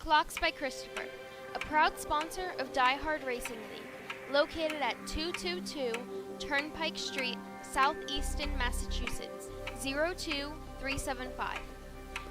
Clocks by Christopher, a proud sponsor of DieHard Racing League, located at 222 Turnpike Street, Southeaston, Massachusetts, 02375.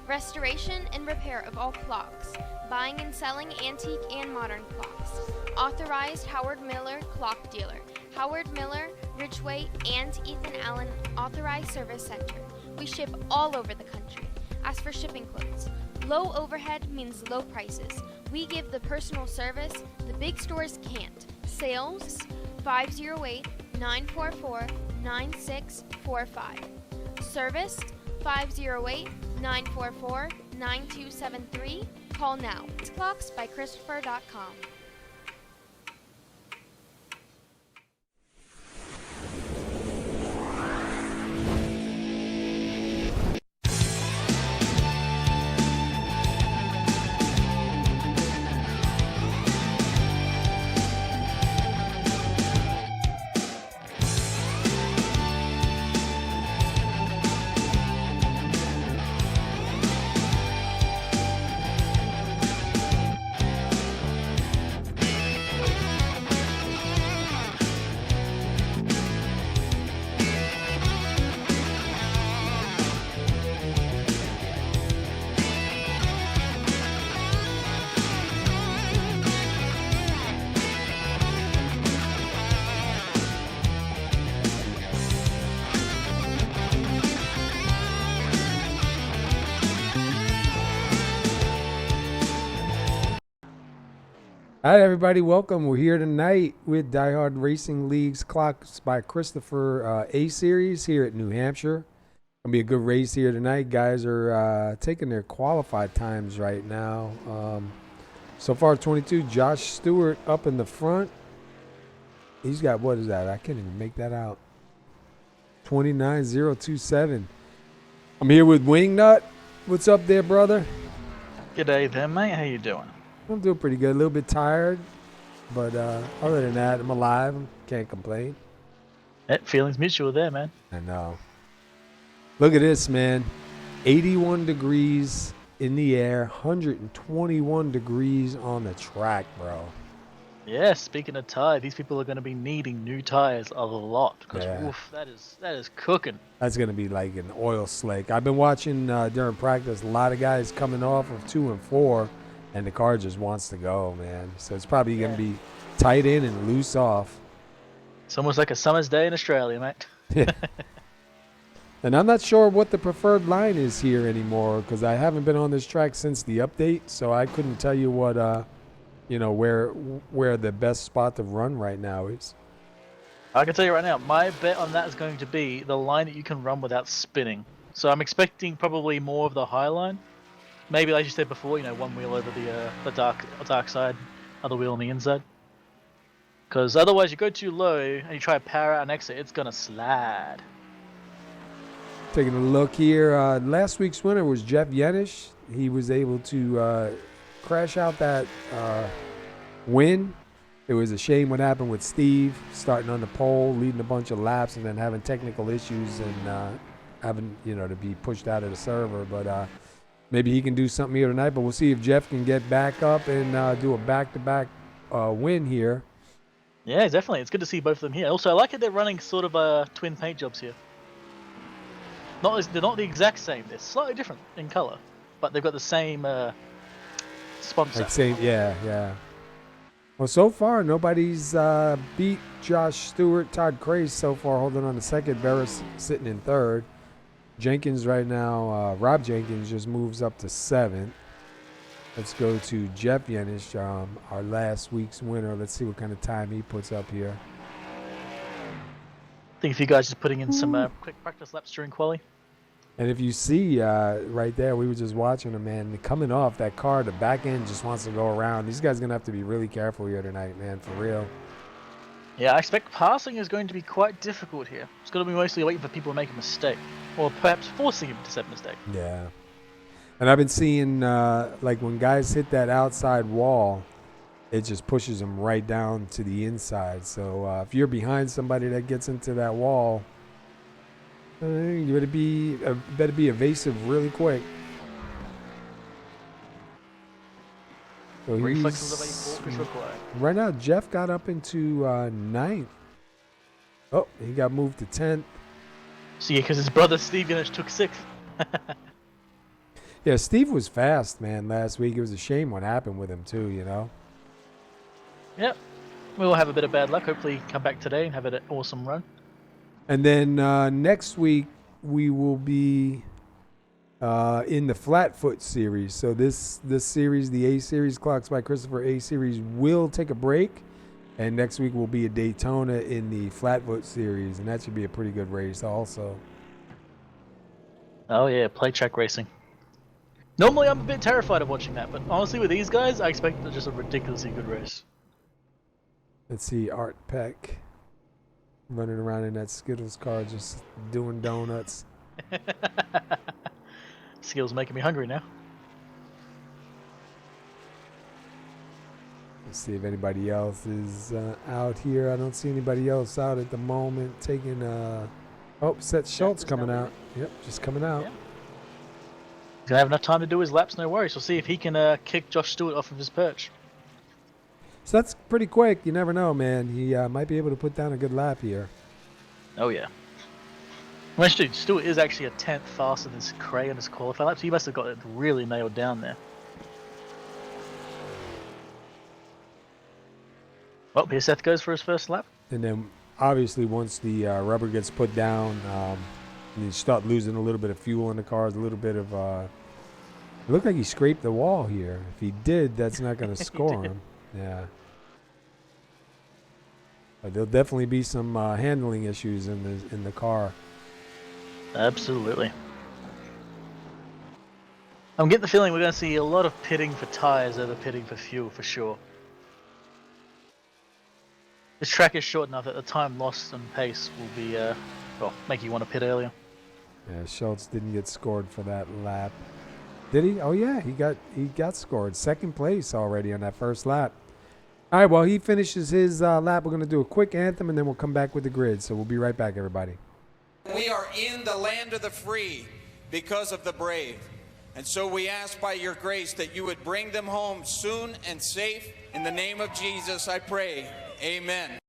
Restoration and repair of all clocks, buying and selling antique and modern clocks. Authorized Howard Miller Clock Dealer, Howard Miller, Ridgeway, and Ethan Allen Authorized Service Center. We ship all over the country. As for shipping quotes, low overhead means low prices. We give the personal service the big stores can't. Sales 508-944-9645. Service 508-944-9273. Call now. It's clocksbychristopher.com. All right, everybody, welcome. We're here tonight with DieHard Racing League's Clocks by Christopher A Series here at New Hampshire. Gonna be a good race here tonight. Guys are taking their qualified times right now. So far, 22. Josh Stewart up in the front. He's got, what is that? I can't even make that out. 29.027. I'm here with Wingnut. What's up there, brother? G'day there, mate. How you doing? I'm doing pretty good. A little bit tired, but other than that, I'm alive. Can't complain. Feelings mutual there, man. I know. Look at this, man. 81 degrees in the air, 121 degrees on the track, bro. Yeah, speaking of tires, these people are going to be needing new tires a lot because that is cooking. That's going to be like an oil slick. I've been watching during practice, a lot of guys coming off of 2 and 4. And the car just wants to go, man. So it's probably going to be tight in and loose off. It's almost like a summer's day in Australia, mate. Yeah. And I'm not sure what the preferred line is here anymore because I haven't been on this track since the update. So I couldn't tell you what, where the best spot to run right now is. I can tell you right now, my bet on that is going to be the line that you can run without spinning. So I'm expecting probably more of the high line. Maybe, like you said before, one wheel over the dark side, other wheel on the inside. Because otherwise, you go too low and you try to power out an exit, it's gonna slide. Taking a look here, last week's winner was Jeff Yenisch. He was able to crash out that win. It was a shame what happened with Steve, starting on the pole, leading a bunch of laps, and then having technical issues and having to be pushed out of the server, but. Maybe he can do something here tonight, but we'll see if Jeff can get back up and do a back-to-back win here. Yeah, definitely. It's good to see both of them here. Also, I like it they're running sort of twin paint jobs here. They're not the exact same. They're slightly different in color, but they've got the same sponsor. Like same, yeah. Well, so far, nobody's beat Josh Stewart. Todd Crace so far holding on to second. Veras sitting in third. Jenkins right now, Rob Jenkins just moves up to 7th. Let's go to Jeff Yenisch, our last week's winner. Let's see what kind of time he puts up here. I think if you guys just putting in some quick practice laps during quali. And if you see right there, we were just watching him, man. Coming off that car, the back end just wants to go around. These guys are going to have to be really careful here tonight, man, for real. Yeah, I expect passing is going to be quite difficult here. It's going to be mostly waiting for people to make a mistake. Or perhaps forcing him to set a mistake. Yeah. And I've been seeing, like, when guys hit that outside wall, it just pushes them right down to the inside. So if you're behind somebody that gets into that wall, you better be evasive really quick. So Reflexes of a hawk is required. Right now, Jeff got up into 9th. Oh, he got moved to 10th. So yeah, because his brother Steve Yenisch took 6th. Yeah, Steve was fast, man, last week. It was a shame what happened with him, too, you know? Yep. We'll have a bit of bad luck. Hopefully come back today and have an awesome run. And then next week, we will be in the Flatfoot series. So this series, the A Series, Clocks by Christopher A Series, will take a break. And next week will be a Daytona in the Flatfoot series. And that should be a pretty good race also. Oh yeah, play track racing. Normally I'm a bit terrified of watching that, but honestly with these guys, I expect just a ridiculously good race. Let's see, Art Peck running around in that Skittles car just doing donuts. Skill's making me hungry now. Let's see if anybody else is out here. I don't see anybody else out at the moment taking... Oh, Seth Schultz coming out. Yep, just coming out. Yeah. He's going to have enough time to do his laps, no worries. We'll see if he can kick Josh Stewart off of his perch. So that's pretty quick. You never know, man. He might be able to put down a good lap here. Oh, yeah. Well, Stewart is actually a 10th faster than Cray on his qualifying lap, so he must have got it really nailed down there. Well, here Seth goes for his first lap. And then, obviously, once the rubber gets put down, you start losing a little bit of fuel in the cars, a little bit of... it looked like he scraped the wall here. If he did, that's not going to score him. Yeah. But there'll definitely be some handling issues in the car. Absolutely. I'm getting the feeling we're going to see a lot of pitting for tires over pitting for fuel for sure. This track is short enough that the time lost and pace will be, well, make you want to pit earlier. Yeah, Schultz didn't get scored for that lap. Did he? Oh yeah, he got scored. 2nd place already on that first lap. All right, well, he finishes his lap. We're going to do a quick anthem, and then we'll come back with the grid. So we'll be right back, everybody. We are in the land of the free because of the brave. And so we ask by your grace that you would bring them home soon and safe. In the name of Jesus, I pray. Amen.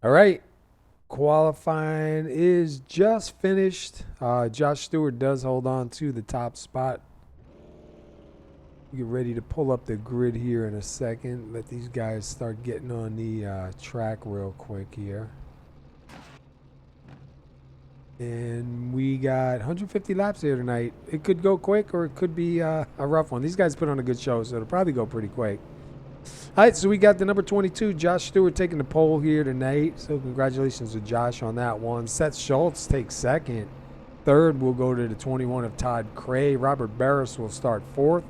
All right. Qualifying is just finished. Josh Stewart does hold on to the top spot. Get ready to pull up the grid here in a second. Let these guys start getting on the track real quick here. And we got 150 laps here tonight. It could go quick or it could be a rough one. These guys put on a good show, so it'll probably go pretty quick. All right, so we got the number 22, Josh Stewart, taking the pole here tonight. So congratulations to Josh on that one. Seth Schultz takes 2nd. 3rd will go to the 21 of Todd Cray. Robert Barris will start 4th.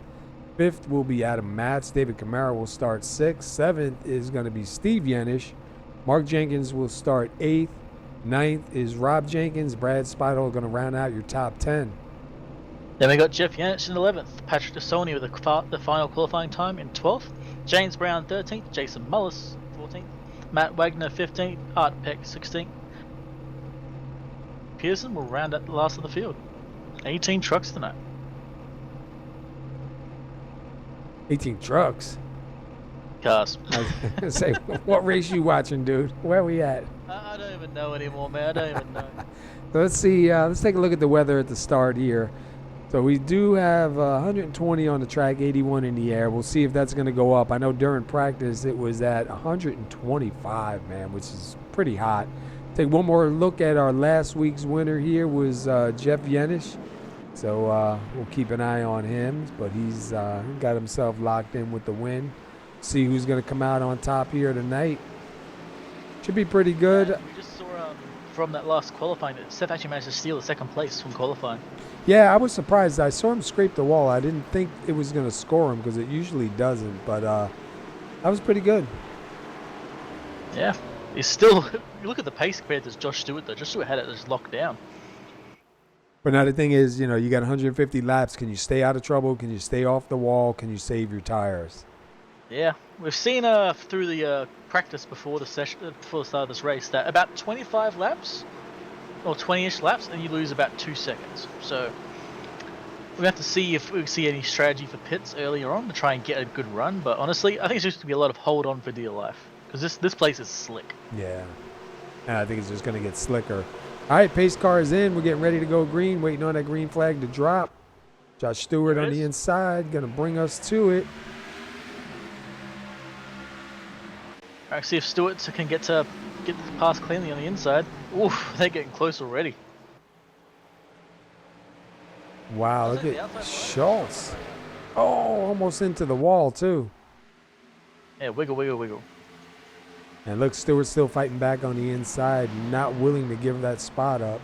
5th will be Adam Matz. David Camara will start 6th. 7th is going to be Steve Yenisch. Mark Jenkins will start 8th. 9th is Rob Jenkins. Brad Spidle going to round out your top 10. Then we got Jeff Yenisch in 11th, Patrick DeSoni with the final qualifying time in 12th, James Brown 13th, Jason Mullis 14th, Matt Wagner 15th, Art Peck 16th. Pearson will round out the last of the field. 18 trucks tonight. 18 trucks. Cars. I was gonna say, what race you watching, dude? Where we at? I don't even know anymore, man. I don't even know. So let's see. Let's take a look at the weather at the start here. So we do have 120 on the track, 81 in the air. We'll see if that's going to go up. I know during practice it was at 125, man, which is pretty hot. Take one more look at our last week's winner here was Jeff Yenisch. So we'll keep an eye on him, but he's got himself locked in with the win. See who's going to come out on top here tonight. Should be pretty good. Yeah, we just saw from that last qualifying that Seth actually managed to steal the second place from qualifying. Yeah, I was surprised. I saw him scrape the wall. I didn't think it was going to score him because it usually doesn't, but that was pretty good. Yeah, he's still. You look at the pace compared to Josh Stewart, though. Josh Stewart had it just locked down. But now the thing is, you got 150 laps. Can you stay out of trouble? Can you stay off the wall? Can you save your tires? Yeah, we've seen through the practice before the session, before the start of this race, that about 25 laps or 20-ish laps, and you lose about 2 seconds. So we have to see if we see any strategy for pits earlier on to try and get a good run. But honestly, I think it's just going to be a lot of hold on for dear life because this place is slick. Yeah, and I think it's just going to get slicker. All right, pace car is in. We're getting ready to go green, waiting on that green flag to drop. Josh Stewart on the inside, going to bring us to it. All right, see if Stewart can get the pass cleanly on the inside. Oof, they're getting close already. Wow, look at Schultz. Oh, almost into the wall, too. Yeah, wiggle, wiggle, wiggle. And look, Stewart's still fighting back on the inside, not willing to give that spot up.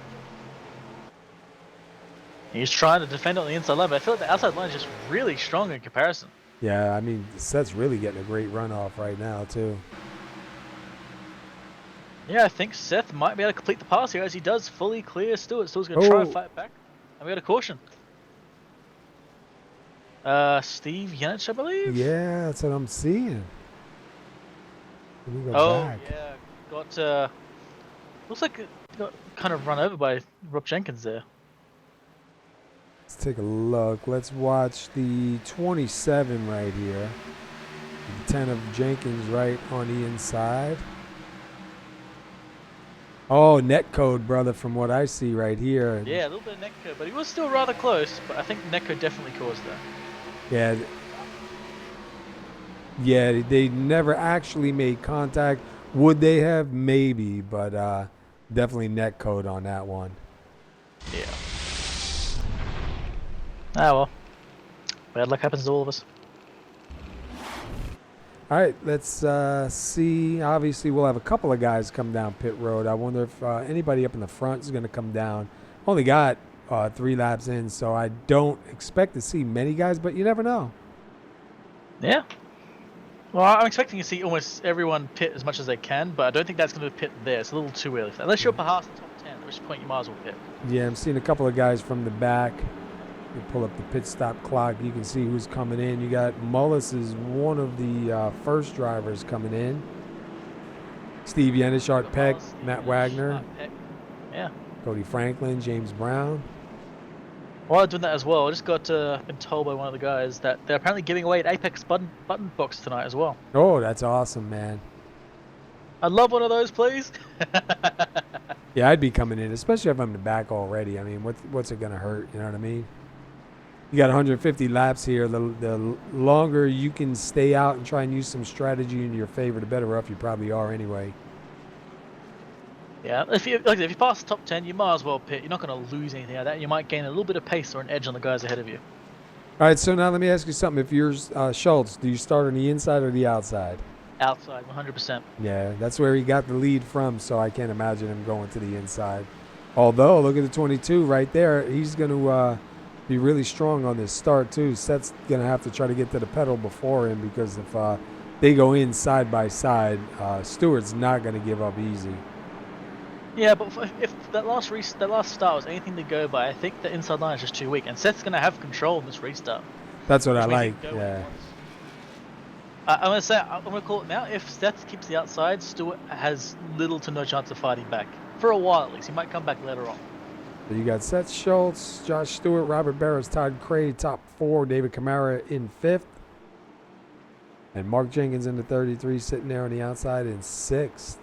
He's trying to defend on the inside line, but I feel like the outside line is just really strong in comparison. Yeah, I mean, Seth's really getting a great run off right now, too. Yeah, I think Seth might be able to complete the pass here as he does fully clear Stewart. Stewart's going to try to fight back. And we got a caution. Steve Yenisch, I believe? Yeah, that's what I'm seeing. Let me go back. Yeah. Got, looks like it got kind of run over by Rob Jenkins there. Let's take a look. Let's watch the 27 right here. The 10 of Jenkins right on the inside. Oh, net code, brother, from what I see right here. Yeah, a little bit of net code, but he was still rather close. But I think net code definitely caused that. Yeah. Yeah, they never actually made contact. Would they have? Maybe, but definitely net code on that one. Yeah. Ah, well. Bad luck happens to all of us. All right, let's see. Obviously, we'll have a couple of guys come down pit road. I wonder if anybody up in the front is going to come down. Only got 3 laps in, so I don't expect to see many guys, but you never know. Yeah. Well, I'm expecting to see almost everyone pit as much as they can, but I don't think that's going to pit there. It's a little too early for that. Unless you're past the top 10, at which point you might as well pit. Yeah, I'm seeing a couple of guys from the back. You pull up the pit stop clock. You can see who's coming in. You got Mullis is one of the first drivers coming in. Steve Yenisch, Art Peck, Matt Wagner, Yeah. Cody Franklin, James Brown. While I'm doing that as well, I just got been told by one of the guys that they're apparently giving away an Apex button box tonight as well. Oh, that's awesome, man. I'd love one of those, please. Yeah, I'd be coming in, especially if I'm in the back already. I mean, what's it going to hurt? You know what I mean? You got 150 laps here. The longer you can stay out and try and use some strategy in your favor, the better off you probably are anyway. Yeah, if you pass the top 10, you might as well pit. You're not going to lose anything out of that. You might gain a little bit of pace or an edge on the guys ahead of you. All right, so now let me ask you something. If you're Schultz, do you start on the inside or the outside? Outside, 100%. Yeah, that's where he got the lead from, so I can't imagine him going to the inside. Although, look at the 22 right there. He's going to be really strong on this start, too. Seth's going to have to try to get to the pedal before him because if they go in side by side, Stewart's not going to give up easy. Yeah, but if that last start was anything to go by, I think the inside line is just too weak, and Seth's going to have control in this restart. That's what I Which means he like. can go when he Yeah. wants. I'm going to call it now. If Seth keeps the outside, Stewart has little to no chance of fighting back. For a while at least. He might come back later on. So you got Seth Schultz, Josh Stewart, Robert Barris, Todd Cray, top 4. David Kamara in 5th. And Mark Jenkins in the 33, sitting there on the outside in 6th.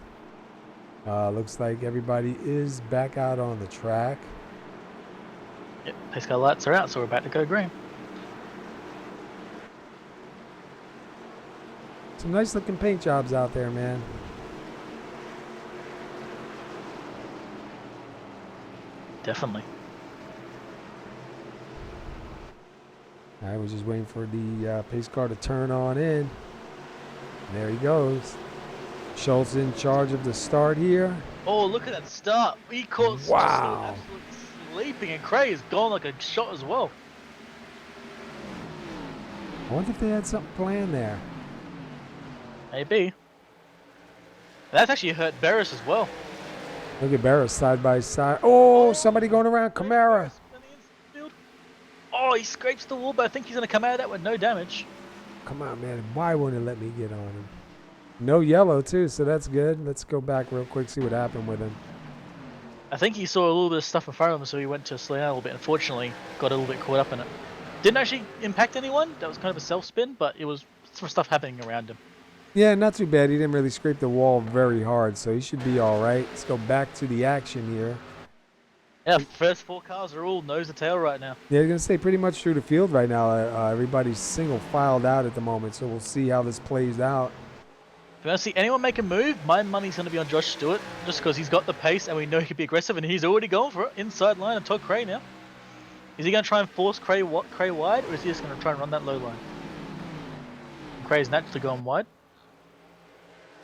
Looks like everybody is back out on the track. Yep, pace car lights are out, so we're about to go green. Some nice looking paint jobs out there, man. Definitely. I was just waiting for the pace car to turn on in. And there he goes. Schultz in charge of the start here. Oh, look at that start. He caught Wow. absolutely sleeping, and Cray is gone like a shot as well. I wonder if they had something planned there. Maybe. That's actually hurt Barris as well. Look at Barris side by side. Oh, somebody going around Kamara. Oh, he scrapes the wall, but I think he's going to come out of that with no damage. Come on, man. Why wouldn't it let me get on him? No yellow, too, so that's good. Let's go back real quick, see what happened with him. I think he saw a little bit of stuff in front of him, so he went to slow down a little bit. Unfortunately, got a little bit caught up in it. Didn't actually impact anyone. That was kind of a self-spin, but it was some stuff happening around him. Yeah, not too bad. He didn't really scrape the wall very hard, so he should be all right. Let's go back to the action here. Yeah, first 4 cars are all nose to tail right now. Yeah, they're going to stay pretty much through the field right now. Everybody's single filed out at the moment, so we'll see how this plays out. If you want to see anyone make a move, my money's going to be on Josh Stewart, just because he's got the pace and we know he can be aggressive, and he's already going for it. Inside line of Todd Cray now. Is he going to try and force Cray wide, or is he just going to try and run that low line? Cray's naturally going wide.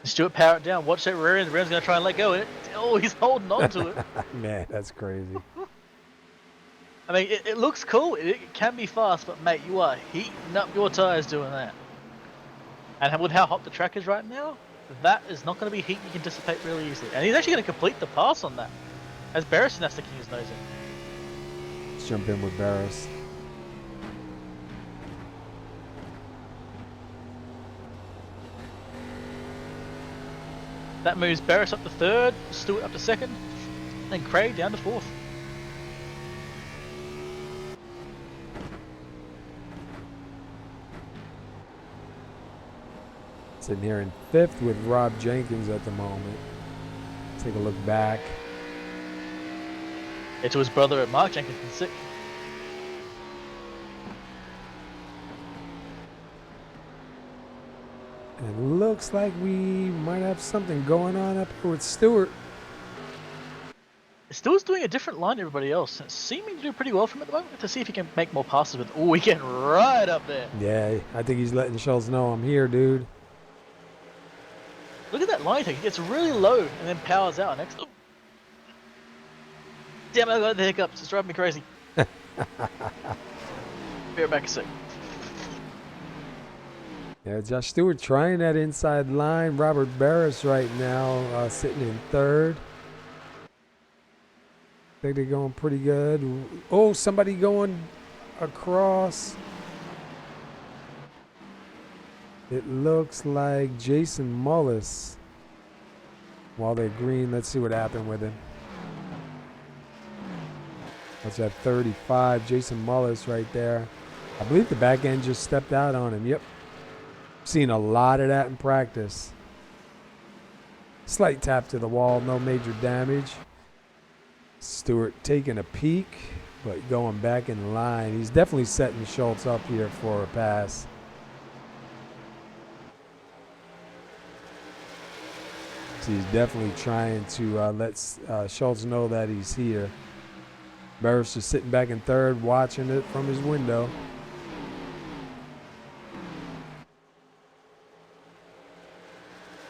Stewart power it down. Watch that rear end. The rear end's going to try and let go of it. Oh, he's holding on to it. Man, that's crazy. I mean, it looks cool. It can be fast, but mate, you are heating up your tyres doing that. And with how hot the track is right now, that is not going to be heat you can dissipate really easily. And he's actually going to complete the pass on that, as Barris is now sticking his nose in. Let's jump in with Barris. That moves Barris up to 3rd, Stewart up to 2nd, and Cray down to 4th. Sitting here in 5th with Rob Jenkins at the moment. Take a look back. It's to his brother at Mark Jenkins in 6th. And it looks like we might have something going on up here with Stewart. Stewart's doing a different line to everybody else. It's seeming to do pretty well for him at the moment. To see if he can make more passes with. Oh, he getting right up there. Yeah, I think he's letting Schultz know I'm here, dude. Look at that line take. He gets really low and then powers out next. Oh. Damn, I got the hiccups. It's driving me crazy. Be right back a sec. Yeah, Josh Stewart trying that inside line. Robert Barris right now sitting in 3rd. I think they're going pretty good. Oh, somebody going across. It looks like Jason Mullis. While they're green, let's see what happened with him. That's at 35. Jason Mullis right there. I believe the back end just stepped out on him. Yep. Seen a lot of that in practice. Slight tap to the wall, no major damage. Stewart taking a peek, but going back in line. He's definitely setting Schultz up here for a pass. So he's definitely trying to let Schultz know that he's here. Barris just sitting back in 3rd, watching it from his window.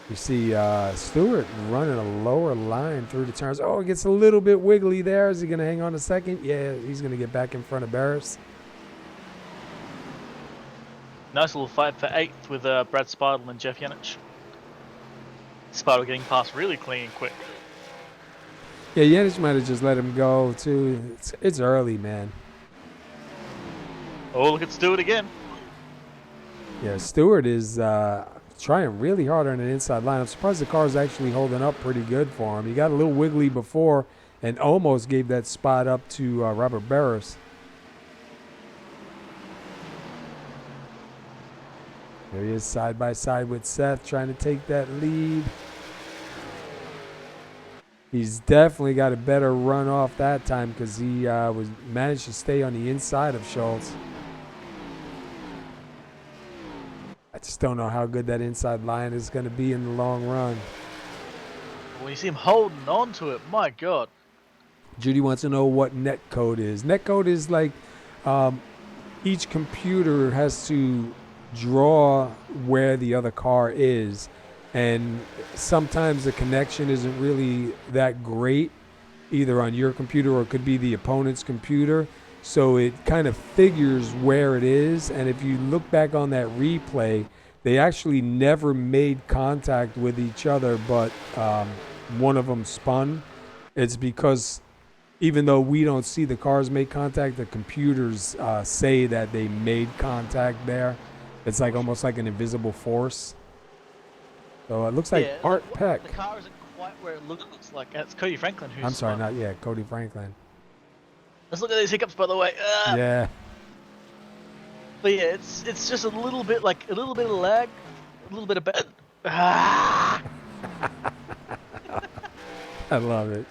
You see Stewart running a lower line through the turns. Oh, it gets a little bit wiggly there. Is he going to hang on a second? Yeah, he's going to get back in front of Barris. Nice little fight for 8th with Brad Spartle and Jeff Yenisch. Spartle getting past really clean and quick. Yeah, Yenisch might have just let him go too. It's early, man. Oh, look at Stewart again. Yeah, Stewart is trying really hard on an inside line. I'm surprised the car's actually holding up pretty good for him. He got a little wiggly before and almost gave that spot up to Robert Barris. There he is side by side with Seth trying to take that lead. He's definitely got a better run off that time because he managed to stay on the inside of Schultz. I just don't know how good that inside line is going to be in the long run. When you see him holding on to it, my God. Judy wants to know what netcode is. Netcode is like each computer has to draw where the other car is. And sometimes the connection isn't really that great, either on your computer or it could be the opponent's computer. So it kind of figures where it is. And if you look back on that replay, they actually never made contact with each other, but one of them spun. It's because even though we don't see the cars make contact, the computers say that they made contact there. It's like almost like an invisible force. So it looks like Art Peck. The car isn't quite where it looks like. It's Cody Franklin who's. I'm sorry, not yet. Cody Franklin. Let's look at these hiccups, by the way. Yeah. But yeah, it's just a little bit of lag, a little bit of bad. Ah! I love it.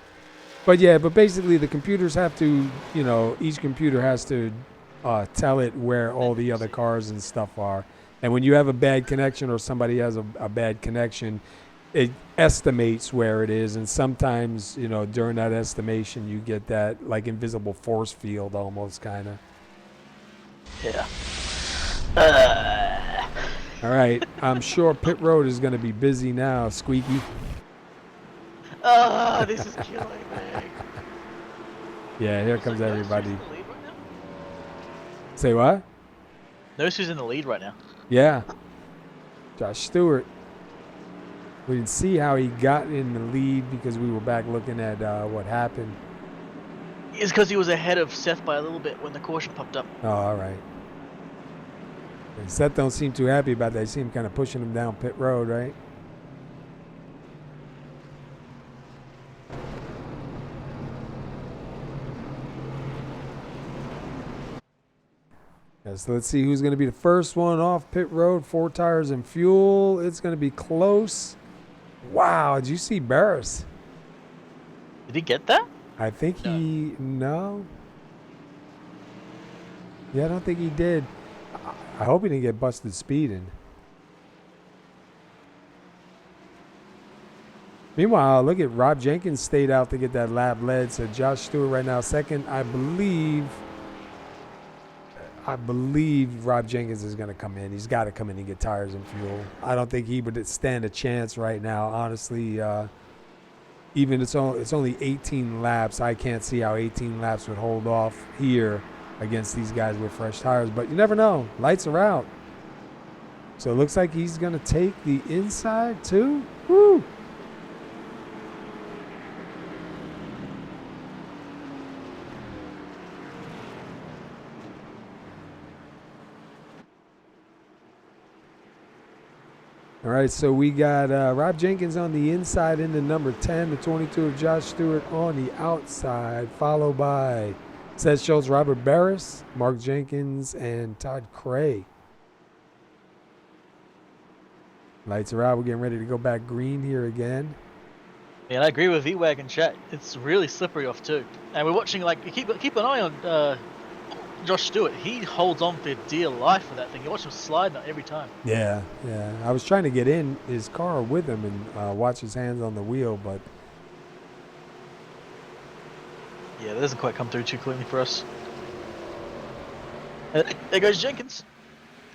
But yeah, but basically the computers have to, each computer has to tell it where all the other cars and stuff are. And when you have a bad connection or somebody has a bad connection, it estimates where it is. And sometimes, during that estimation, you get that like invisible force field almost kind of. Yeah. All right. I'm sure pit road is going to be busy now, Squeaky. Oh, this is killing me. Yeah, here comes everybody. Say what? Notice who's in the lead right now. Yeah. Josh Stewart. We didn't see how he got in the lead because we were back looking at what happened. It's because he was ahead of Seth by a little bit when the caution popped up. Oh, all right. And Seth don't seem too happy about that. He seemed kind of pushing him down pit road, right? So let's see who's going to be the first one off pit road. 4 tires and fuel. It's going to be close. Wow, did you see Barris? Did he get that? I think no. Yeah, I don't think he did. I hope he didn't get busted speeding. Meanwhile, look at Rob Jenkins stayed out to get that lap led. So Josh Stewart right now second. I believe Rob Jenkins is going to come in. He's got to come in and get tires and fuel. I don't think he would stand a chance right now. Honestly, even it's only 18 laps. I can't see how 18 laps would hold off here against these guys with fresh tires. But you never know. Lights are out. So it looks like he's going to take the inside too. Woo! All right, so we got Rob Jenkins on the inside into number 10, the 22 of Josh Stewart on the outside, followed by Seth Schultz, Robert Barris, Mark Jenkins, and Todd Cray. Lights are out. We're getting ready to go back green here again. Yeah, and I agree with V-Wagon chat. It's really slippery off too. And we're watching, keep an eye on Josh Stewart. He holds on for dear life for that thing. You watch him slide every time. Yeah. I was trying to get in his car with him and watch his hands on the wheel, but yeah, that doesn't quite come through too cleanly for us. There goes Jenkins.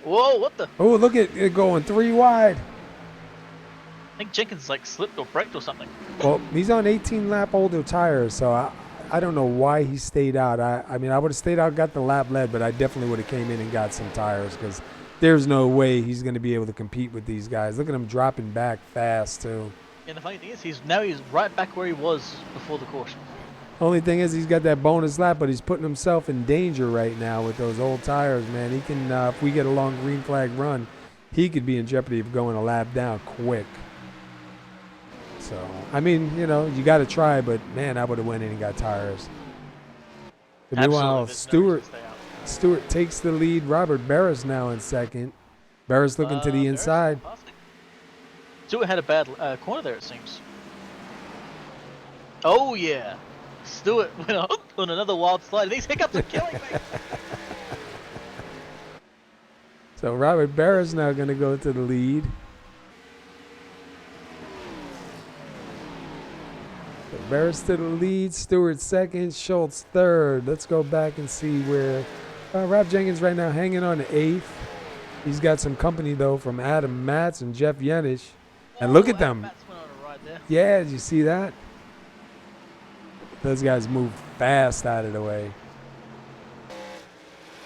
Whoa, what the? Oh, look at it going 3 wide. I think Jenkins slipped or braked or something. Well, he's on 18 lap older tires, so I don't know why he stayed out. I mean, I would have stayed out, got the lap led, but I definitely would have came in and got some tires because there's no way he's going to be able to compete with these guys. Look at him dropping back fast, too. And the funny thing is, he's right back where he was before the caution. Only thing is he's got that bonus lap, but he's putting himself in danger right now with those old tires, man. He can, if we get a long green flag run, he could be in jeopardy of going a lap down quick. So, I mean, you know, you got to try, but, man, I would have went in and got tires. And meanwhile, Stewart takes the lead. Robert Barris now in second. Barris looking to the inside. Stewart had a bad corner there, it seems. Oh, yeah. Stewart went up on another wild slide. These hiccups are killing me. So Robert Barris now going to go to the lead. So Barris to the lead. Stewart second. Schultz third. Let's go back and see where Rob Jenkins right now hanging on to eighth. He's got some company, though, from Adam Matz and Jeff Yenisch. And look at them. Matz went on a ride there. Yeah, did you see that? Those guys move fast out of the way.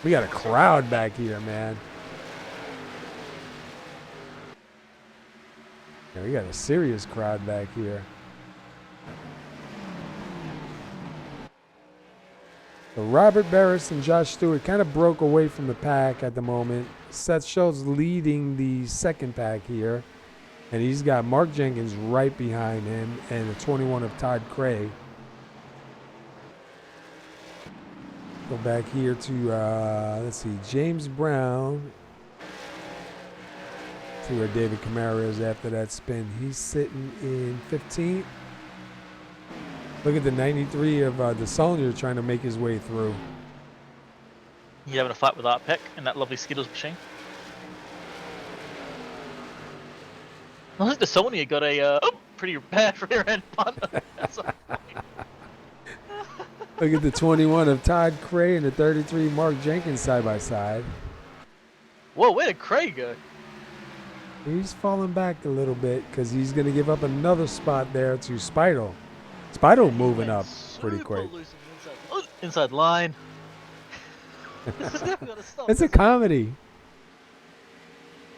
We got a crowd back here, man. Yeah, we got a serious crowd back here. So Robert Barris and Josh Stewart kind of broke away from the pack at the moment. Seth Schultz leading the second pack here. And he's got Mark Jenkins right behind him and the 21 of Todd Cray. Go back here to, let's see, James Brown. See where David Camara is after that spin. He's sitting in 15th. Look at the 93 of the Solnier trying to make his way through. He's having a fight with Art Peck in that lovely Skittles machine. I think the Solnier got a pretty bad rear end punt. Look at the 21 of Todd Cray and the 33 Mark Jenkins side by side. Whoa, where did Cray go? He's falling back a little bit because he's going to give up another spot there to Speidel. Speidel moving up pretty quick. Inside line. It's a comedy.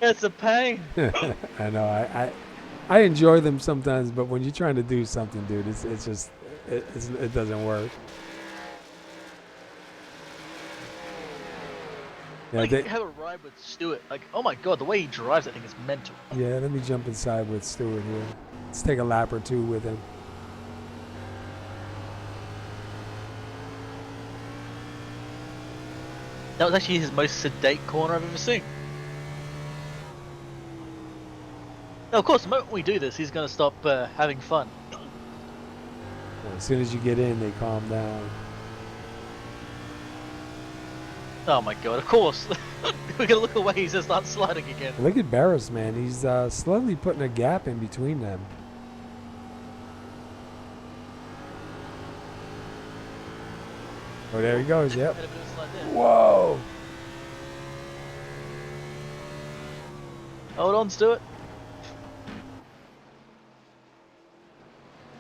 It's a pain. I know. I enjoy them sometimes, but when you're trying to do something, dude, it's just it doesn't work. Yeah, you have a ride with Stewart. Like, oh my god, the way he drives that thing is mental. Yeah, let me jump inside with Stewart here. Let's take a lap or two with him. That was actually his most sedate corner I've ever seen. Now, of course, the moment we do this, he's going to stop having fun. Well, as soon as you get in, they calm down. Oh my god, of course. We're going to look away, he's going to start sliding again. Look at Barris, man. He's slowly putting a gap in between them. Oh, there he goes, yep. Whoa! Hold on, Stuart.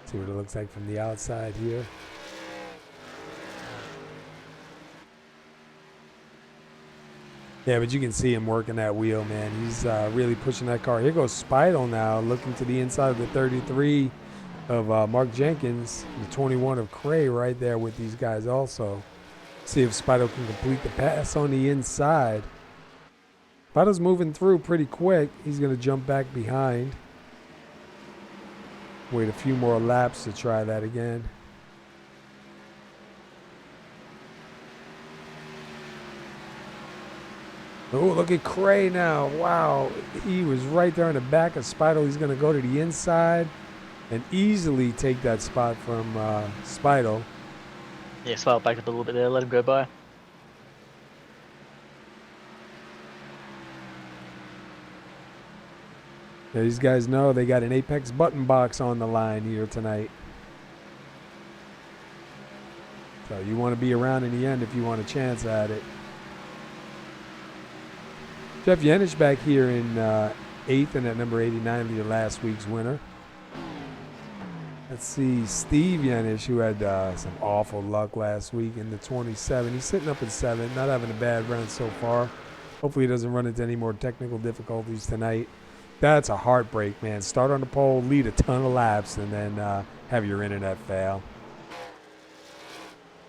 See what it looks like from the outside here. Yeah, but you can see him working that wheel, man. He's really pushing that car. Here goes Speidel now, looking to the inside of the 33 of Mark Jenkins, the 21 of Cray right there with these guys also. See if Speidel can complete the pass on the inside. Speidel's moving through pretty quick. He's going to jump back behind. Wait a few more laps to try that again. Oh, look at Cray now. Wow. He was right there in the back of Speidel. He's going to go to the inside and easily take that spot from Speidel. Yeah, Speidel back up a little bit there. Let him go by. Yeah, these guys know they got an Apex button box on the line here tonight. So you want to be around in the end if you want a chance at it. Jeff Yenisch back here in 8th and at number 89, the last week's winner. Let's see, Steve Yenisch, who had some awful luck last week in the 27. He's sitting up at 7th, not having a bad run so far. Hopefully he doesn't run into any more technical difficulties tonight. That's a heartbreak, man. Start on the pole, lead a ton of laps, and then have your internet fail.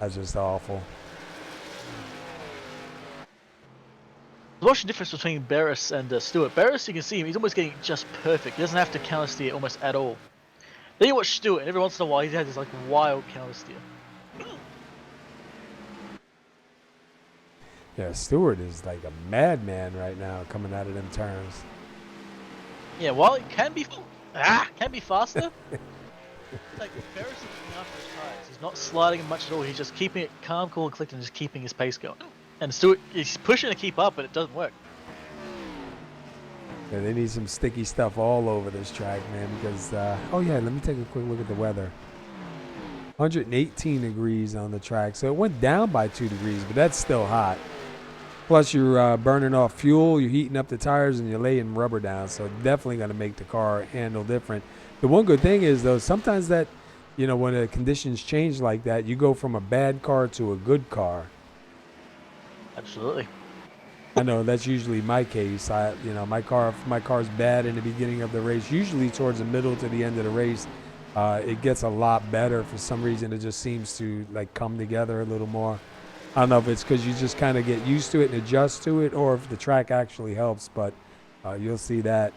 That's just awful. What's the difference between Barris and Stewart? Barris, you can see him, he's almost getting it just perfect. He doesn't have to counter steer almost at all. Then you watch Stewart, and every once in a while he has this like wild counter steer. Yeah, Stewart is like a madman right now coming out of them turns. Yeah, while it can be faster, like Barris is looking after his tires. He's not sliding much at all. He's just keeping it calm, cool, and collected, and just keeping his pace going. And Stewart, he's pushing to keep up, but it doesn't work. Yeah, they need some sticky stuff all over this track, man, because, oh yeah, let me take a quick look at the weather. 118 degrees on the track, so it went down by 2 degrees, but that's still hot. Plus, you're burning off fuel, you're heating up the tires, and you're laying rubber down, so definitely going to make the car handle different. The one good thing is, though, sometimes that, you know, when the conditions change like that, you go from a bad car to a good car. Absolutely. I know that's usually my case. My car's bad in the beginning of the race. Usually towards the middle to the end of the race, it gets a lot better. For some reason, it just seems to like come together a little more. I don't know if it's because you just kind of get used to it and adjust to it, or if the track actually helps. But you'll see that.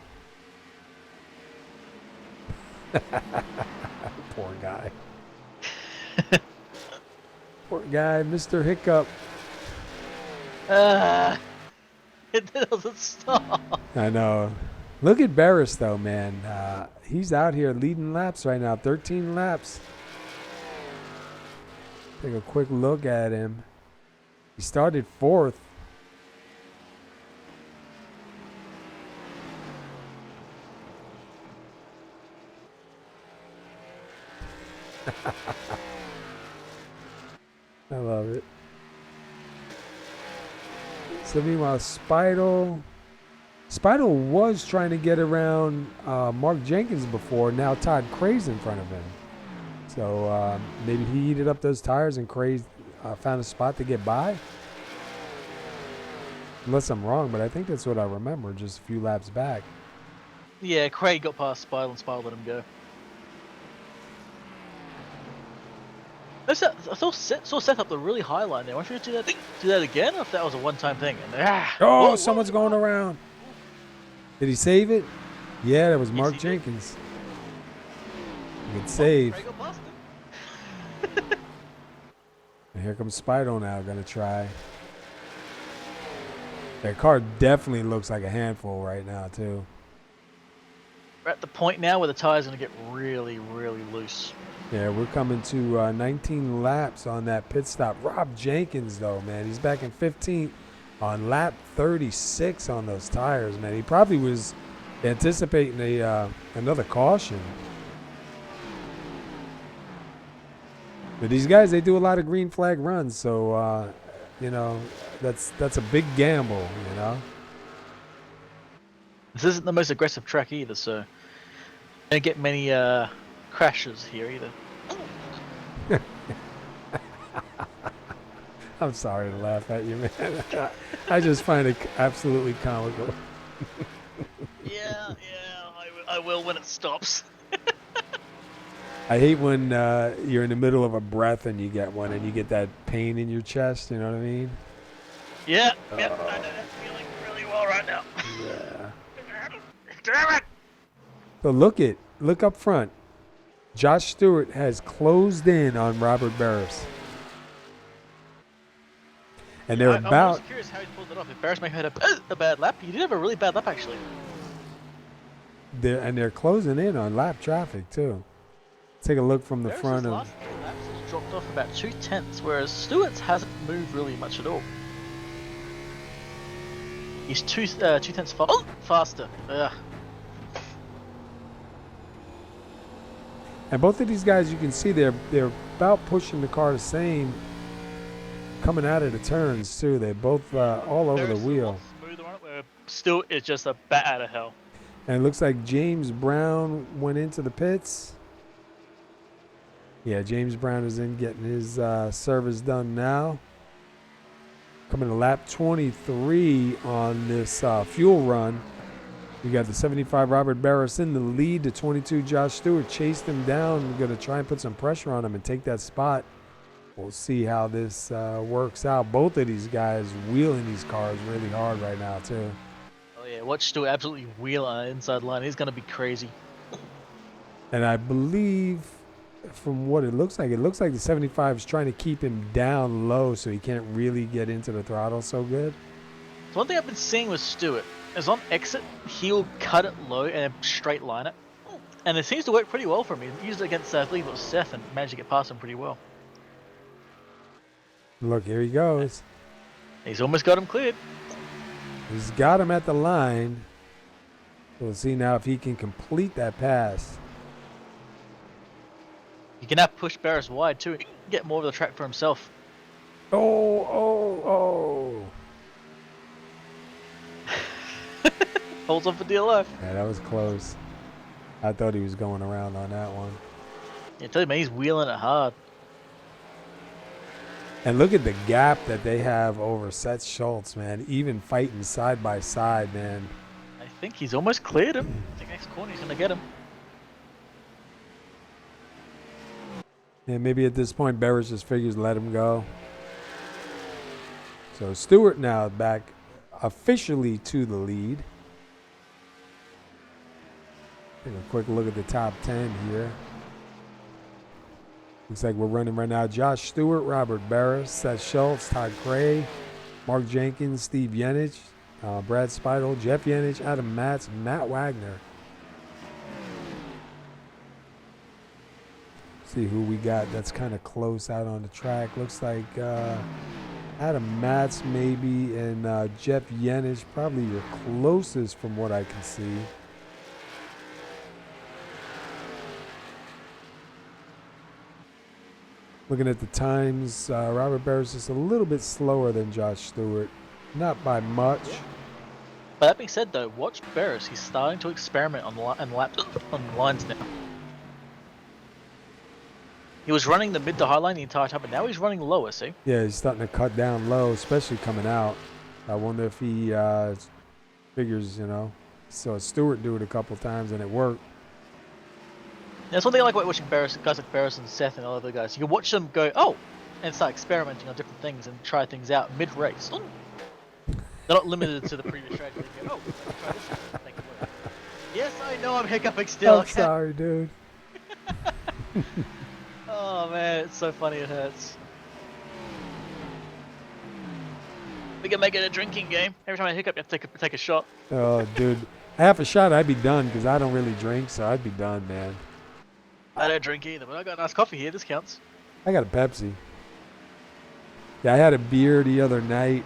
Poor guy. Poor guy, Mr. Hiccup. It doesn't stop. I know. Look at Barris, though, man. He's out here leading laps right now, 13 laps. Take a quick look at him. He started 4th. I love it. So meanwhile, Speidel was trying to get around Mark Jenkins before. Now Todd Cray's in front of him. So maybe he heated up those tires and Cray found a spot to get by. Unless I'm wrong, but I think that's what I remember just a few laps back. Yeah, Craig got past Speidel and Speidel let him go. I saw Seth up the really high line there. I wonder if you do that again, or if that was a one-time thing. And Someone's going around. Did he save it? Yeah, that was Mark Jenkins. Good save. Craig got past him. And here comes Speidel now, gonna try. That car definitely looks like a handful right now, too. We're at the point now where the tire's going to get really, really loose. Yeah, we're coming to 19 laps on that pit stop. Rob Jenkins, though, man, he's back in 15th on lap 36 on those tires, man. He probably was anticipating another caution. But these guys, they do a lot of green flag runs, so, that's a big gamble, you know. This isn't the most aggressive track either, so don't get many crashes here either. I'm sorry to laugh at you, man. I just find it absolutely comical. Yeah, I will when it stops. I hate when you're in the middle of a breath and you get one and you get that pain in your chest, you know what I mean? Yeah, I know that feeling really well right now. Yeah. Damn it! So look up front. Josh Stewart has closed in on Robert Barris. And they're I'm also curious how he pulled it off. If Barris may have had a bad lap, he did have a really bad lap actually. They're closing in on lap traffic too. Take a look from the front of. Last two laps has dropped off about 2/10, whereas Stewart's hasn't moved really much at all. He's 2/10 faster. Ugh. And both of these guys, you can see they're about pushing the car the same. Coming out of the turns too, they're both all over the wheel. Still, it's just a bat out of hell. And it looks like James Brown went into the pits. Yeah, James Brown is in getting his service done now. Coming to lap 23 on this fuel run. We got the 75 Robert Barris in the lead. The 22 Josh Stewart chased him down. We're going to try and put some pressure on him and take that spot. We'll see how this works out. Both of these guys wheeling these cars really hard right now, too. Oh yeah, watch Stewart absolutely wheel on the inside line. He's going to be crazy. And I believe from what it looks like the 75 is trying to keep him down low so he can't really get into the throttle so good. So one thing I've been seeing with Stewart is on exit, he'll cut it low and straight line it. And it seems to work pretty well for me. He used it against, I believe it was Seth, and managed to get past him pretty well. Look, here he goes. He's almost got him cleared. He's got him at the line. We'll see now if he can complete that pass. He can now push Barris wide too. He can get more of the track for himself. Oh. Holds on for dear life. Yeah, that was close. I thought he was going around on that one. Yeah, tell you, man, he's wheeling it hard. And look at the gap that they have over Seth Schultz, man. Even fighting side by side, man. I think he's almost cleared him. I think next corner he's going to get him. Yeah, maybe at this point, Barris just figures let him go. So Stewart now back officially to the lead. Take a quick look at the top 10 here. Looks like we're running right now. Josh Stewart, Robert Barris, Seth Schultz, Todd Cray, Mark Jenkins, Steve Yenisch, Brad Speidel, Jeff Yenisch, Adam Matz, Matt Wagner. See who we got that's kind of close out on the track. Looks like Adam Matz maybe and Jeff Yenisch, probably your closest from what I can see. Looking at the times, Robert Barris is a little bit slower than Josh Stewart. Not by much. But that being said, though, watch Barris. He's starting to experiment on lines now. He was running the mid to high line the entire time, but now he's running lower, see? Yeah, he's starting to cut down low, especially coming out. I wonder if he figures, saw Stewart do it a couple times and it worked. That's one thing I like about watching Barris, guys like Barris and Seth and all other guys. You can watch them go, oh, and start experimenting on different things and try things out mid-race. They're not limited to the previous strategy. They go, oh, let's try this one. Make it work. Yes, I know I'm hiccuping still. I'm sorry, dude. Oh man, it's so funny it hurts. We can make it a drinking game. Every time I hiccup, you have to take a shot. Oh, dude. Half a shot, I'd be done because I don't really drink, so I'd be done, man. I don't drink either, but I got a nice coffee here. This counts. I got a Pepsi. Yeah, I had a beer the other night.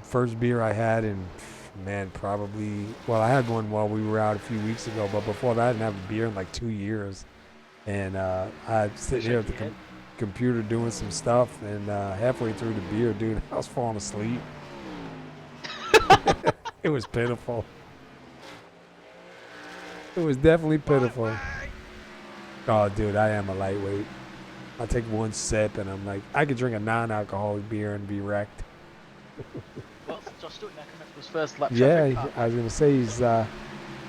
First beer I had in, man, probably, well, I had one while we were out a few weeks ago, but before that I didn't have a beer in like 2 years. And I sit here at the computer doing some stuff, and halfway through the beer, dude, I was falling asleep. It was pitiful. It was definitely pitiful. Oh, dude, I am a lightweight. I take one sip, and I'm like, I could drink a non-alcoholic beer and be wrecked. Well, Josh Stewart now coming up for his first lap. Yeah, I was going to say he's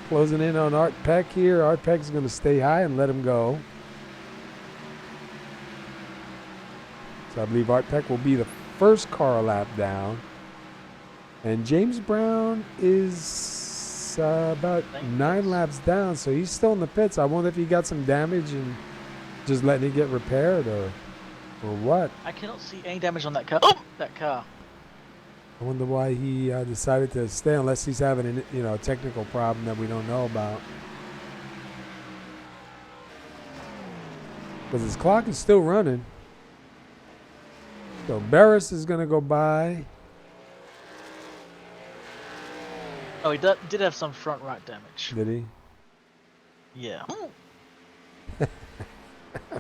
closing in on Art Peck here. Art Peck's going to stay high and let him go. So I believe Art Peck will be the first car lap down. And James Brown is about 9 laps down, so he's still in the pits. I wonder if he got some damage and just letting it get repaired or what. I cannot see any damage on that car. Oh, that car. I wonder why he decided to stay, unless he's having a technical problem that we don't know about. Because his clock is still running. So Barris is going to go by. Oh, he did have some front right damage. Did he? Yeah.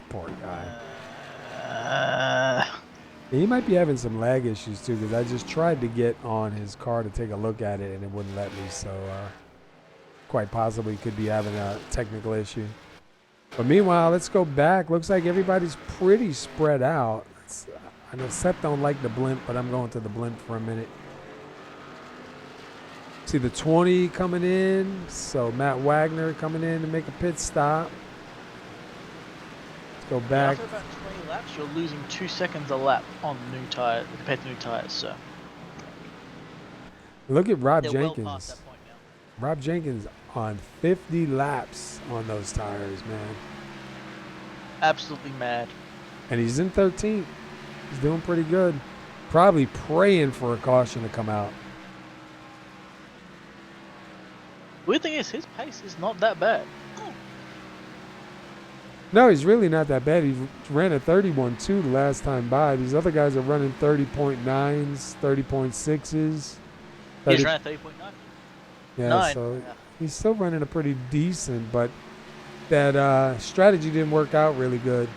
Poor guy. He might be having some lag issues too, because I just tried to get on his car to take a look at it and it wouldn't let me. So quite possibly could be having a technical issue. But meanwhile, let's go back. Looks like everybody's pretty spread out. I know Seth don't like the blimp, but I'm going to the blimp for a minute. See the 20 coming in. So Matt Wagner coming in to make a pit stop. Let's go back. After about 20 laps, you're losing 2 seconds a lap on new tire compared to new tires. So Look at Rob they're Jenkins. well past that point now. Rob Jenkins on 50 laps on those tires, man. Absolutely mad. And he's in 13th. He's doing pretty good. Probably praying for a caution to come out. Weird thing is, his pace is not that bad. No, he's really not that bad. He ran a 31.2 the last time by. These other guys are running 30.9s, 30.6s. He just ran a 30.9. Yeah, 9. so Yeah. he's still running a pretty decent, but that strategy didn't work out really good.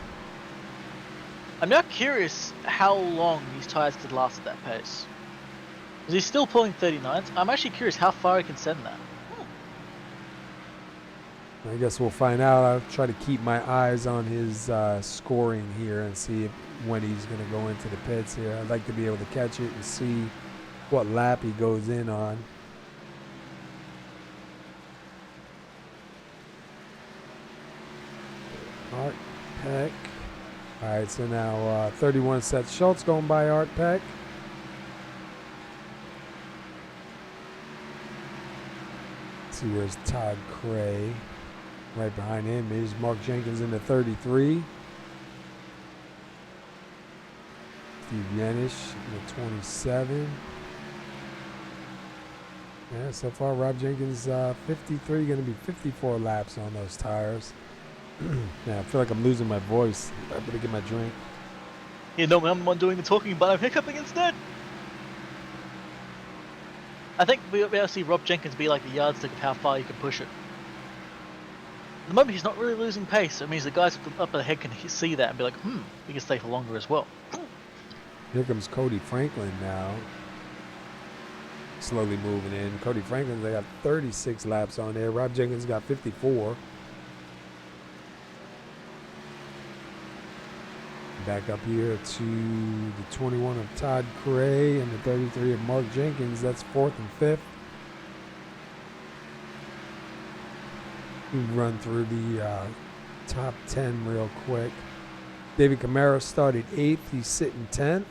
I'm now curious how long these tires could last at that pace. Is he still pulling 39s? I'm actually curious how far he can send that. I guess we'll find out. I'll try to keep my eyes on his scoring here and see when he's going to go into the pits here. I'd like to be able to catch it and see what lap he goes in on. Art Peck. All right, so now 31 Seth Schultz going by Art Peck. Let's see, where's Todd Cray? Right behind him is Mark Jenkins in the 33. Steve Yenisch in the 27. Yeah, so far Rob Jenkins 53, going to be 54 laps on those tires. Yeah, I feel like I'm losing my voice. I better get my drink. You know, I'm the one doing the talking, but I'm hiccuping instead. I think we'll be able to see Rob Jenkins be like the yardstick of how far you can push it. At the moment, he's not really losing pace. It means the guys up ahead can see that and be like, we can stay for longer as well. Here comes Cody Franklin now. Slowly moving in. Cody Franklin, they got 36 laps on there. Rob Jenkins got 54. Back up here to the 21 of Todd Cray and the 33 of Mark Jenkins. That's 4th and 5th. We run through the top 10 real quick. David Camara started 8th. He's sitting 10th.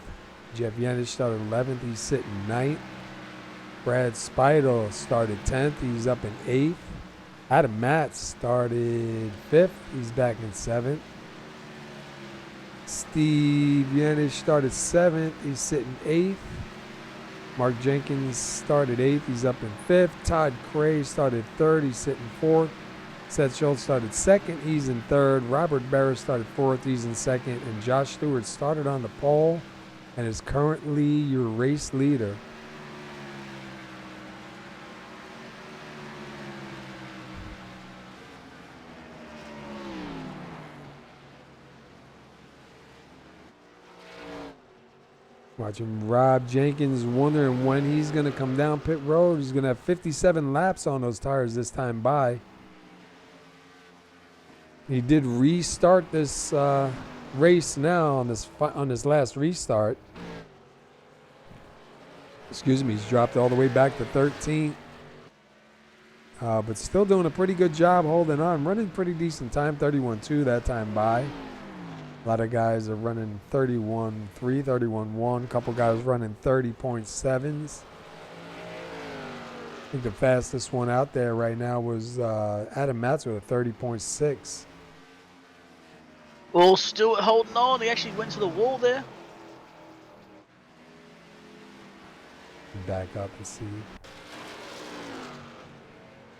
Jeff Yenisch started 11th. He's sitting 9th. Brad Speidel started 10th. He's up in 8th. Adam Matz started 5th. He's back in 7th. Steve Yenisch started 7th. He's sitting 8th. Mark Jenkins started 8th. He's up in 5th. Todd Cray started 3rd. He's sitting 4th. Seth Schultz started 2nd. He's in 3rd. Robert Barris started 4th. He's in 2nd. And Josh Stewart started on the pole and is currently your race leader. Watching Rob Jenkins, wondering when he's going to come down pit road. He's going to have 57 laps on those tires this time by. He did restart this race now on this last restart. Excuse me, he's dropped all the way back to 13th. But still doing a pretty good job holding on. Running pretty decent time, 31.2 that time by. A lot of guys are running 31.3, 31.1. A couple guys running 30.7s. I think the fastest one out there right now was Adam Matz with a 30.6. Well, Stewart holding on. He actually went to the wall there. Back up and see.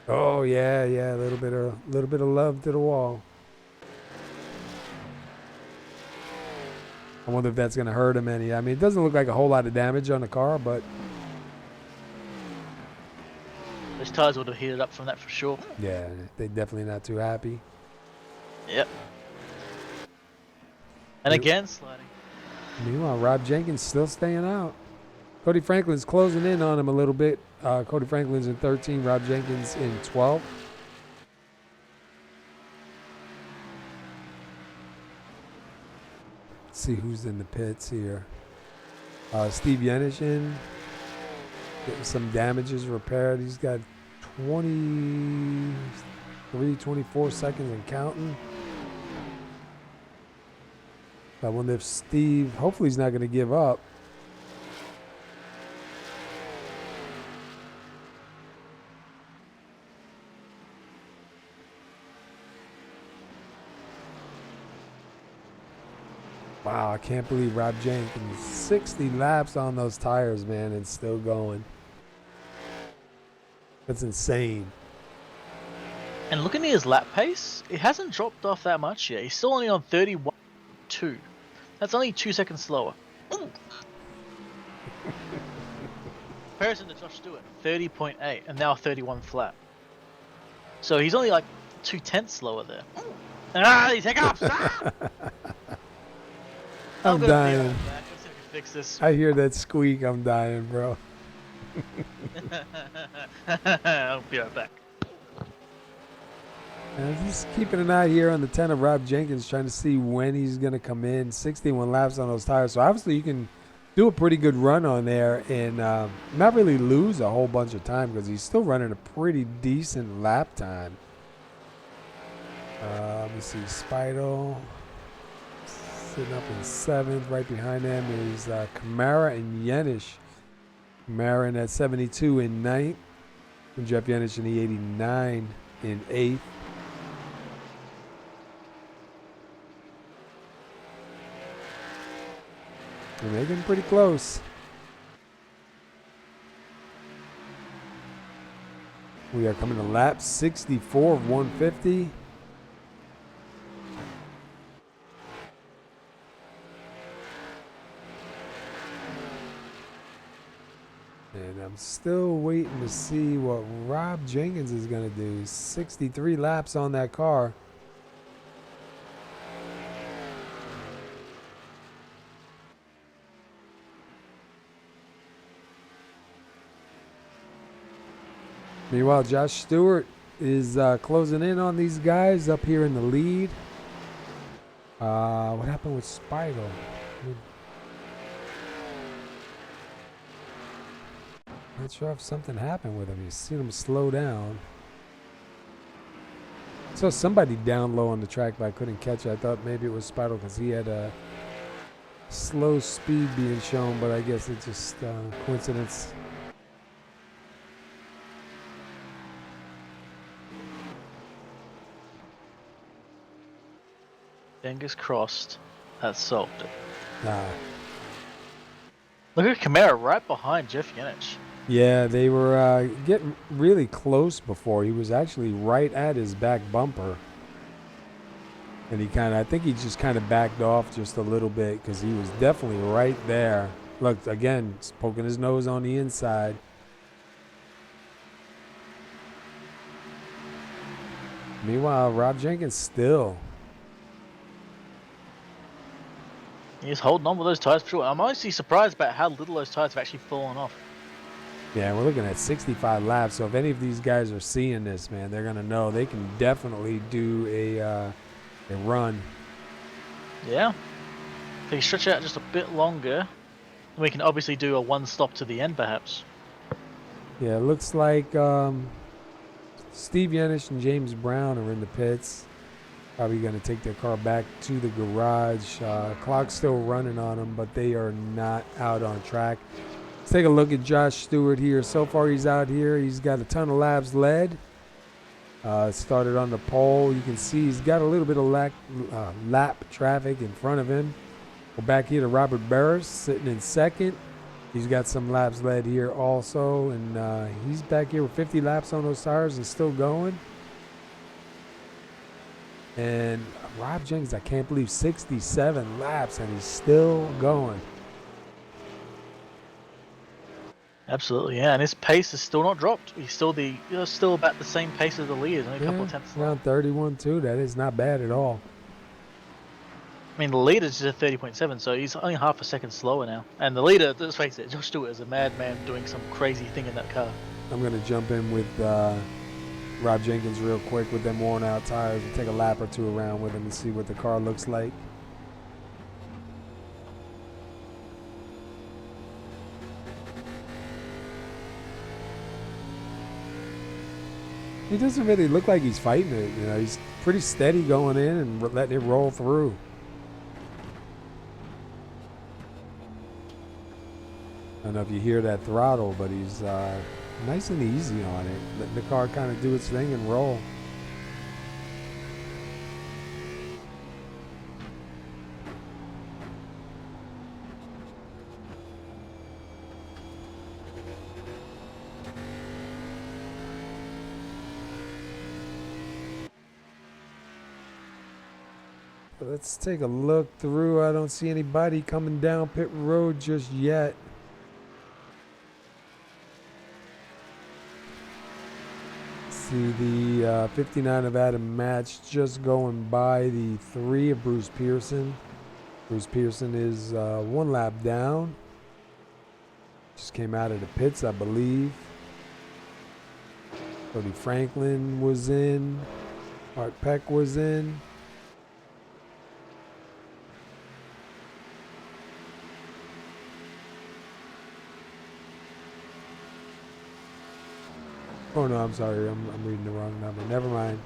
Oh yeah, a little bit of love to the wall. I wonder if that's going to hurt him any. I mean, it doesn't look like a whole lot of damage on the car, but Those tires would have heated up from that for sure. yeah, they're definitely not too happy. Yep. And again, sliding. Meanwhile, Rob Jenkins still staying out. Cody Franklin's closing in on him a little bit. Cody Franklin's in 13, Rob Jenkins in 12. Let's see who's in the pits here. Steve Yenisch in. getting some damages repaired. He's got 23, 24 seconds and counting. I wonder if Steve, hopefully he's not going to give up. Wow, I can't believe Rob Jenkins, 60 laps on those tires, man, and still going. That's insane. And looking at his lap pace, it hasn't dropped off that much yet. He's still only on 31.2. That's only 2 seconds slower. Comparison to Josh Stewart, 30.8, and now 31 flat. So he's only like 2/10 slower there. These hiccups! I'm dying. Fix this. I hear that squeak. I'm dying, bro. I'll be right back. Just keeping an eye here on the 10 of Rob Jenkins, trying to see when he's going to come in. 61 laps on those tires. So obviously you can do a pretty good run on there and not really lose a whole bunch of time because he's still running a pretty decent lap time. Let me see. Spidel sitting up in 7th. Right behind them is Kamara and Yenisch. Kamara in at 72 in 9th. And Jeff Yenisch in the 89 in 8th. And they're getting pretty close. We are coming to lap 64 of 150. And I'm still waiting to see what Rob Jenkins is going to do. 63 laps on that car. Meanwhile, Josh Stewart is closing in on these guys up here in the lead. What happened with Spidel? Not sure if something happened with him. You seen him slow down. So somebody down low on the track, but I couldn't catch it. I thought maybe it was Spidel because he had a slow speed being shown, but I guess it's just coincidence. Fingers crossed. That solved it. Nah. Look at Kamara right behind Jeff Yenisch. Yeah, they were getting really close before. He was actually right at his back bumper. And he I think he just kind of backed off just a little bit because he was definitely right there. Look, again, poking his nose on the inside. Meanwhile, Rob Jenkins still. He's holding on with those tires for sure. I'm honestly surprised about how little those tires have actually fallen off. Yeah, we're looking at 65 laps. So if any of these guys are seeing this, man, they're going to know they can definitely do a run. Yeah. If they stretch out just a bit longer, we can obviously do a one stop to the end, perhaps. Yeah, it looks like Steve Yenisch and James Brown are in the pits. Probably going to take their car back to the garage. Clock's still running on them, but they are not out on track. Let's take a look at Josh Stewart here. So far, he's out here. He's got a ton of laps led. Started on the pole. You can see he's got a little bit of lap traffic in front of him. We're back here to Robert Barris sitting in 2nd. He's got some laps led here also, and he's back here with 50 laps on those tires and still going. And Rob Jenkins, I can't believe 67 laps and he's still going. Absolutely, yeah. And his pace is still not dropped. He's still still about the same pace as the leaders, only a couple of tenths. Around 31.2. That is not bad at all. I mean, the leader's just at 30.7, so he's only half a second slower now. And the leader, let's face it, Josh Stewart is a madman doing some crazy thing in that car. I'm going to jump in with Rob Jenkins real quick with them worn out tires and take a lap or two around with him and see what the car looks like. He doesn't really look like he's fighting it. You know, he's pretty steady going in and letting it roll through. I don't know if you hear that throttle, but he's nice and easy on it, letting the car kind of do its thing and roll. Let's take a look through. I don't see anybody coming down pit road just yet. See the 59 of Adam Match just going by the 3 of Bruce Pearson. Bruce Pearson is 1 lap down. Just came out of the pits, I believe. Cody Franklin was in. Art Peck was in. Oh no, I'm sorry. I'm reading the wrong number. Never mind.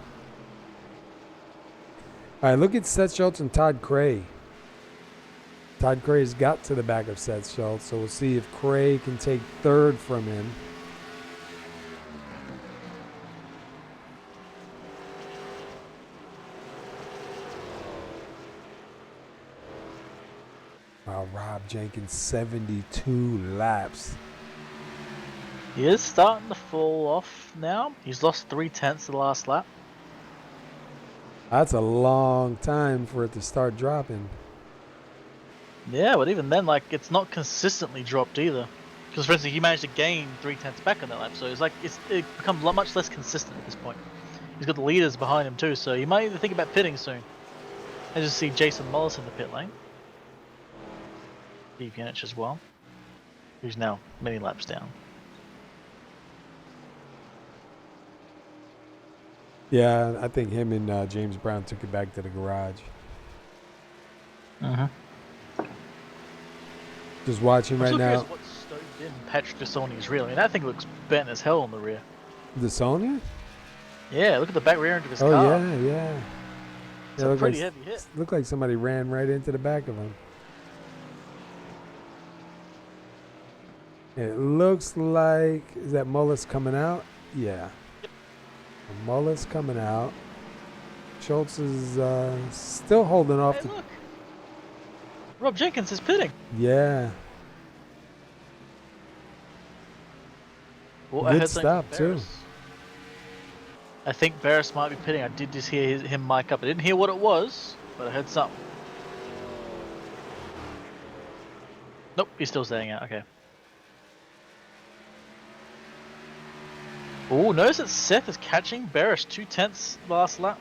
All right, look at Seth Schultz and Todd Cray. Todd Cray's got to the back of Seth Schultz, so we'll see if Cray can take 3rd from him. Wow, Rob Jenkins, 72 laps. He is starting to fall off now. He's lost 3/10 the last lap. That's a long time for it to start dropping. Yeah, but even then, like, it's not consistently dropped either. Because, for instance, he managed to gain 3/10 back on that lap, so it's like it becomes much less consistent at this point. He's got the leaders behind him too, so you might even think about pitting soon. And just see Jason Mullis in the pit lane. Jeff Yenisch as well, who's now many laps down. Yeah, I think him and James Brown took it back to the garage. Just watching right now. What stoved in Patrick Desaulniers' rear? I mean, that thing looks bent as hell on the rear. Desaulniers? Yeah, look at the back rear end of his car. Oh yeah. It's a pretty heavy hit. Looked like somebody ran right into the back of him. It looks like, is that Mullis coming out? Yeah. Yep. Mullis coming out. Schultz is still holding off. Hey, look. Rob Jenkins is pitting. Yeah. Well, Good stop too. I think Barris might be pitting. I did just hear him mic up. I didn't hear what it was, but I heard something. Nope, he's still staying out. Okay. Oh, notice that Seth is catching Barris 2/10 last lap.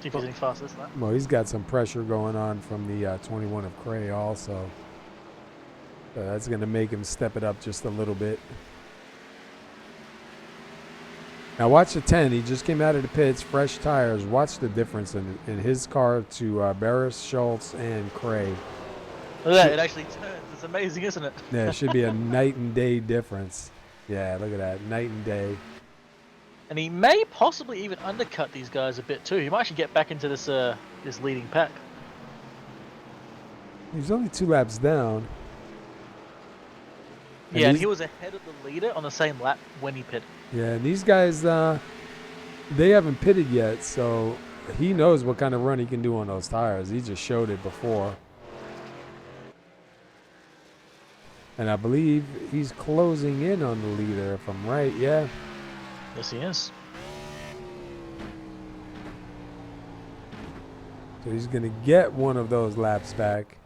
See if he's any faster this lap. Well, he's got some pressure going on from the 21 of Cray also. So that's going to make him step it up just a little bit. Now watch the 10. He just came out of the pits, fresh tires. Watch the difference in his car to Barris, Schultz, and Cray. Look at that, it actually turns. It's amazing, isn't it? Yeah, it should be a night and day difference. Yeah, look at that, night and day. And he may possibly even undercut these guys a bit too. He might actually get back into this this leading pack. He's only 2 laps down. Yeah, and he was ahead of the leader on the same lap when he pitted. Yeah, and these guys, they haven't pitted yet, so he knows what kind of run he can do on those tires. He just showed it before. And I believe he's closing in on the leader, if I'm right, yeah. Yes, he is. So he's going to get one of those laps back.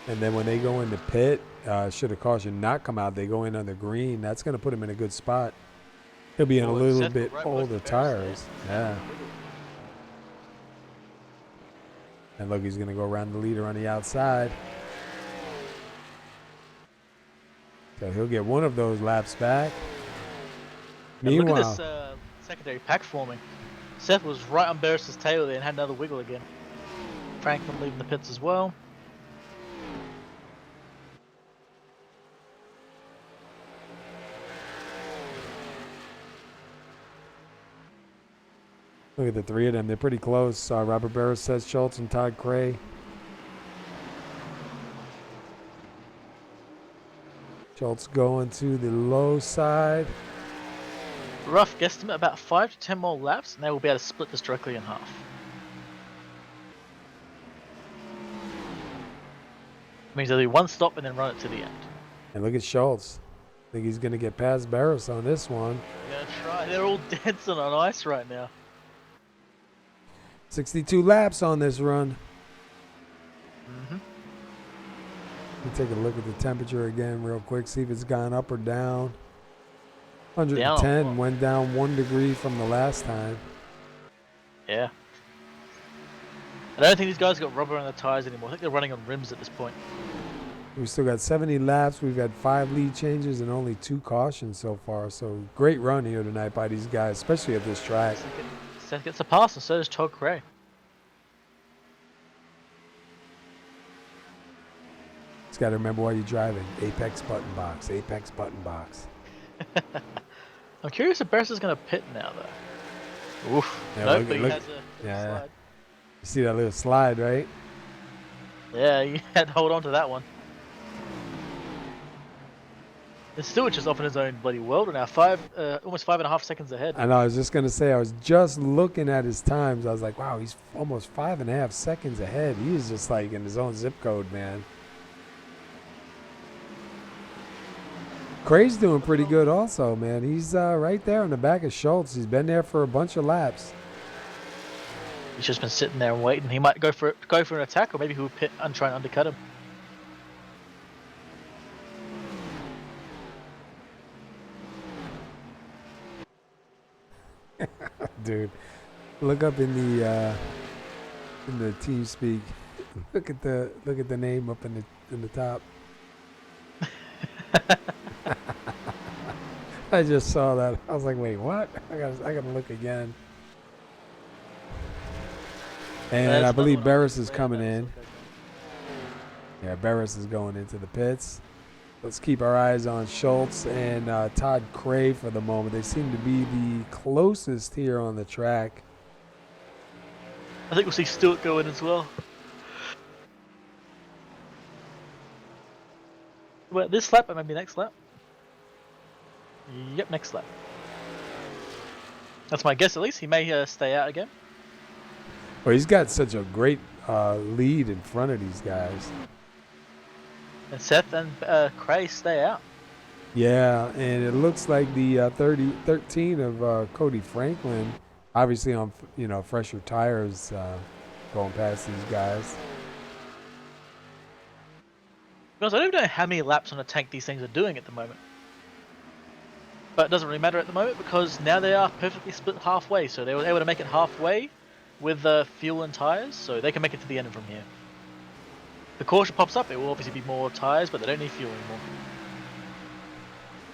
And then when they go in the pit, should have caution not come out. They go in on the green. That's going to put him in a good spot. He'll be in a little bit older tires. Yeah. And look, he's going to go around the leader on the outside. So he'll get one of those laps back. Meanwhile, look at this secondary pack forming. Seth was right on Barris's tail there and had another wiggle again. Franklin leaving the pits as well. Look at the three of them. They're pretty close. Robert Barris, Seth Schultz, and Todd Cray. Schultz going to the low side. Rough guesstimate, about 5 to 10 more laps, and they will be able to split this directly in half. Means they'll do one stop and then run it to the end. And look at Schultz. I think he's going to get past Barris on this one. They're gonna try. They're all dancing on ice right now. 62 laps on this run. Mm-hmm. Let me take a look at the temperature again real quick, see if it's gone up or down. 110 Down. went down 1 degree from the last time. Yeah. I don't think these guys got rubber on the tires anymore. I think they're running on rims at this point. We've still got 70 laps. We've had 5 lead changes and only 2 cautions so far. So great run here tonight by these guys, especially at this track. Seth gets a pass, and so does Todd Cray. Just got to remember while you're driving. Apex button box. Apex button box. I'm curious if Barris is going to pit now, though. Oof. Yeah, Nope, look- but he look- has a yeah. slide. You see that little slide, right? Yeah, you had to hold on to that one. And Stewart is off in his own bloody world now. Almost 5.5 seconds ahead. I know. I was just going to say, I was just looking at his times. I was like, wow, he's almost 5.5 seconds ahead. He is just like in his own zip code, man. Cray's doing pretty good also, man. He's right there in the back of Schultz. He's been there for a bunch of laps. He's just been sitting there and waiting. He might go for an attack, or maybe he'll pit and try and undercut him. Dude, look up in the team speak. Look at the name up in the top. I just saw that. I was like, wait, what? I gotta look again. And I believe Barris is coming in. Yeah, Barris is going into the pits. Let's keep our eyes on Schultz and Todd Cray for the moment. They seem to be the closest here on the track. I think we'll see Stewart go in as well. Well, this lap or maybe next lap? Yep, next lap. That's my guess at least. He may stay out again. Well, he's got such a great lead in front of these guys. And Seth and Cray stay out. Yeah, and it looks like the 13 of Cody Franklin, obviously on fresher tires, going past these guys. Because I don't know how many laps on a tank these things are doing at the moment. But it doesn't really matter at the moment because now they are perfectly split halfway. So they were able to make it halfway with fuel and tires, so they can make it to the end from here. The caution pops up, it will obviously be more tires, but they don't need fuel anymore.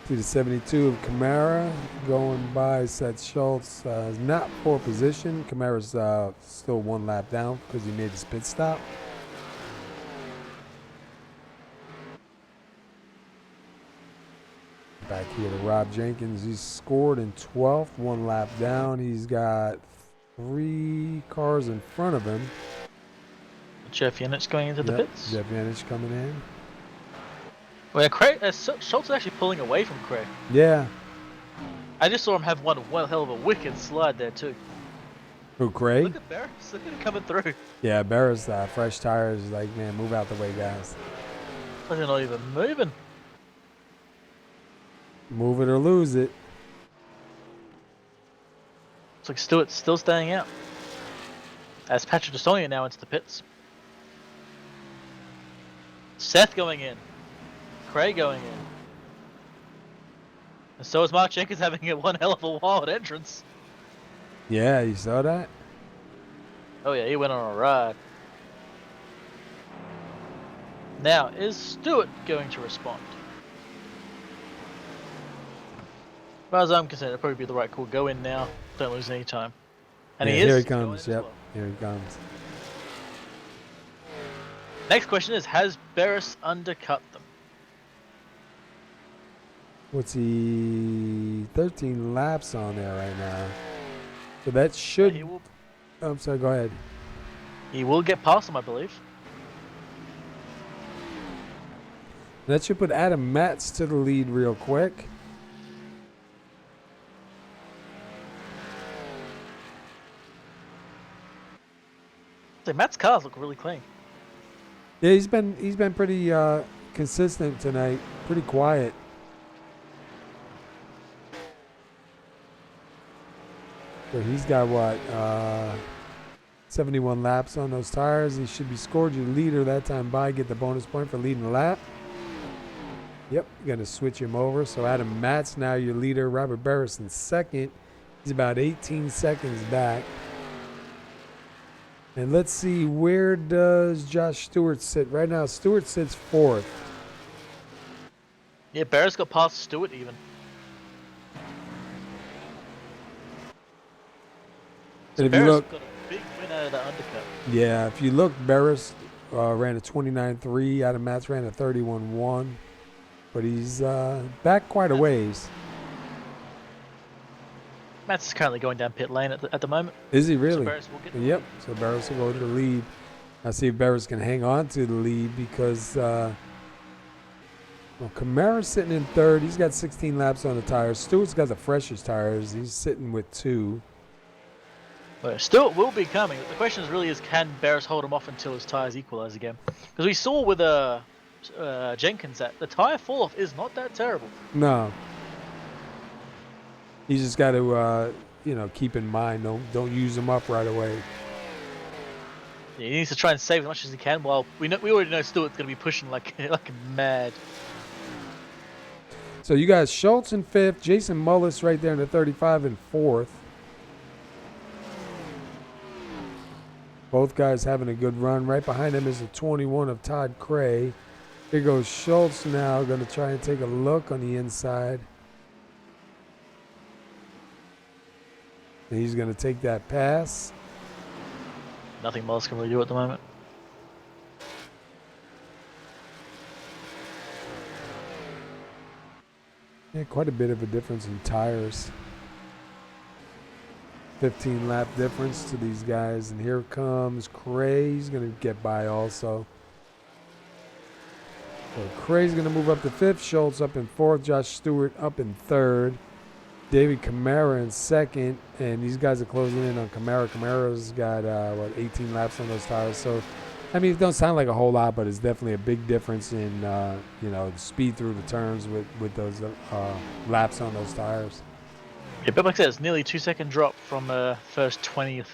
See the 72 of Kamara going by Seth Schultz. Not poor position. Kamara's still 1 lap down because he made his pit stop. Back here to Rob Jenkins. He's scored in 12th, 1 lap down. He's got 3 cars in front of him. Jeff Yenisch going into the pits. Jeff Yenisch coming in. Well, Schultz is actually pulling away from Cray. Yeah. I just saw him have one hell of a wicked slide there too. Who, Cray? Look at Barris, look at him coming through. Yeah, Barris, fresh tires. Like, man, move out the way, guys. They're not even moving. Move it or lose it. Looks like Stewart's still staying out. As Patrick Destonia now into the pits. Seth going in. Cray going in. And so is Mark Jenkins having one hell of a wild entrance. Yeah, you saw that? Oh yeah, he went on a ride. Now, is Stewart going to respond? As far as I'm concerned, it'll probably be the right call. Go in now. Don't lose any time. And yeah, he is. here he going comes. as Yep, well. here he comes. Next question is, has Barris undercut them? What's he? 13 laps on there right now. So that should. He will, Oh, I'm sorry. Go ahead. he will get past him, I believe. That should put Adam Matz to the lead real quick. So Matt's cars look really clean. Yeah, he's been pretty consistent tonight. Pretty quiet. So he's got what 71 laps on those tires. He should be scored your leader that time by. Get the bonus point for leading the lap. Yep, you're gonna switch him over. So Adam Matz now your leader. Robert Barris in second. He's about 18 seconds back. And let's see, where does Josh Stewart sit? Right now, Stewart sits fourth. Yeah, Barrett's got past Stewart even. So And if you Barrett's look, got a big win out of that undercut. yeah, if you look, Barris ran a 29.3. Adam Matz ran a 31.1. But he's back quite a ways. Matt's currently going down pit lane at the moment. Is he So really? Barrett's will get Yep. So Barris will go to the lead. I'll see if Barris can hang on to the lead because Kamara's sitting in third. He's got 16 laps on the tires. Stewart's got the freshest tires. He's sitting with 2. Well, Stewart will be coming. The question is really is can Barris hold him off until his tyres equalise again? Because we saw with Jenkins that the tyre fall off is not that terrible. No. He's just got to, keep in mind, don't use them up right away. Yeah, he needs to try and save as much as he can. While we already know Stewart's going to be pushing like mad. So you got Schultz in 5th, Jason Mullis right there in the 35 in 4th. Both guys having a good run. Right behind him is the 21 of Todd Cray. Here goes Schultz now, going to try and take a look on the inside. And he's going to take that pass. Nothing Mullis can really do at the moment. Yeah, quite a bit of a difference in tires. 15 lap difference to these guys. And here comes Cray. He's going to get by also. So Cray's going to move up to 5th. Schultz up in 4th. Josh Stewart up in 3rd. David Kamara in 2nd. And these guys are closing in on Kamara. Kamara's got, 18 laps on those tires. So, I mean, it don't sound like a whole lot, but it's definitely a big difference in, speed through the turns with those laps on those tires. Yeah, but like I said, it's nearly 2-second drop from first 20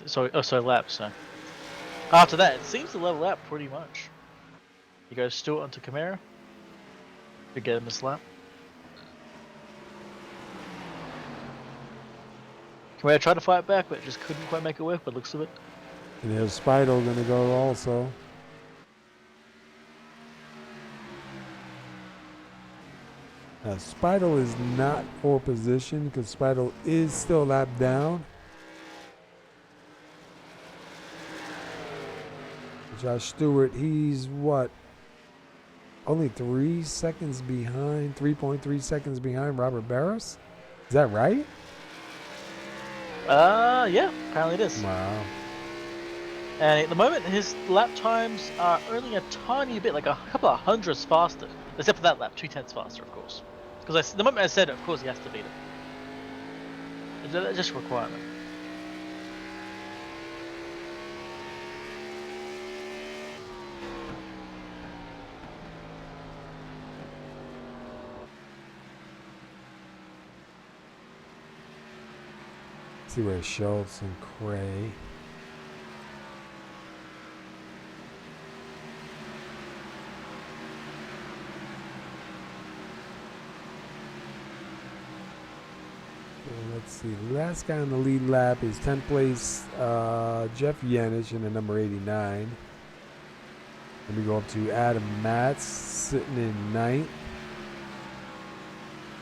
laps. So after that, it seems to level out pretty much. You go Stewart onto Kamara to get him this lap. Kamara tried to fight back, but just couldn't quite make it work by the looks of it. And there's Speidel going to go also. Now, Speidel is not for position because Speidel is still lap down. Josh Stewart, he's what? Only 3 seconds behind, 3.3 seconds behind Robert Barris? Is that right? Yeah, apparently it is. Wow. And at the moment, his lap times are only a tiny bit, like a couple of hundredths faster. Except for that lap, 2/10 faster, of course. Because the moment I said it, of course he has to beat it. It's just a requirement. See where Schultz and Cray. Let's see. The last guy on the lead lap is 10th place Jeff Yenisch in the number 89. Then we go up to Adam Matz sitting in 9th.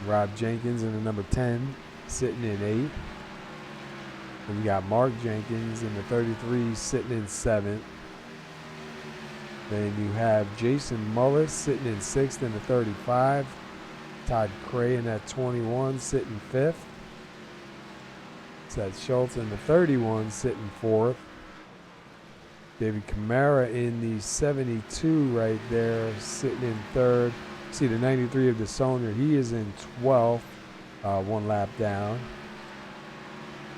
Rob Jenkins in the number 10 sitting in 8th. And we got Mark Jenkins in the 33 sitting in 7th. Then you have Jason Mullis sitting in 6th in the 35. Todd Cray in that 21 sitting 5th. Seth Schultz in the 31 sitting fourth. David Camara in the 72 right there sitting in third. See the 93 of DeSaulnier. He is in 12th, 1 lap down.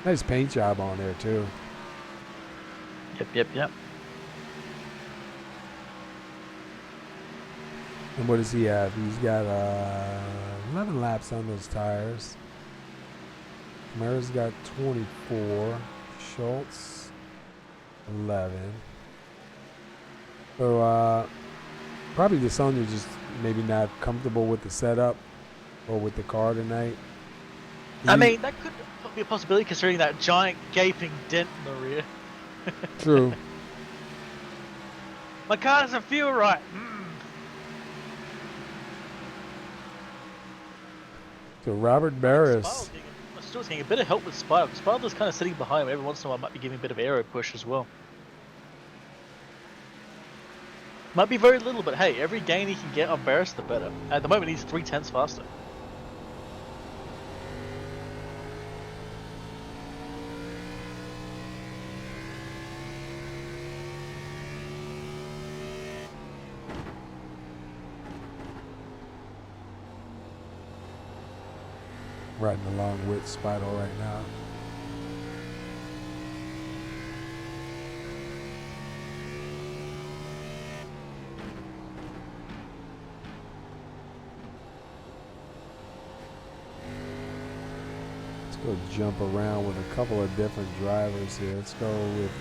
Nice paint job on there too. Yep. And what does he have? He's got 11 laps on those tires. Camara's got 24. Schultz, 11. So probably DeSaulnier just maybe not comfortable with the setup or with the car tonight. I mean, that could be a possibility considering that giant gaping dent in the rear. True. My car doesn't feel right. So Robert Barris. Still getting a bit of help with Spider. Spider's kind of sitting behind him. Every once in a while, might be giving a bit of aero push as well. Might be very little, but hey, every gain he can get on Barris, the better. At the moment, he's 0.3 faster. Riding along with Spider right now. Let's go jump around with a couple of different drivers here. Let's go with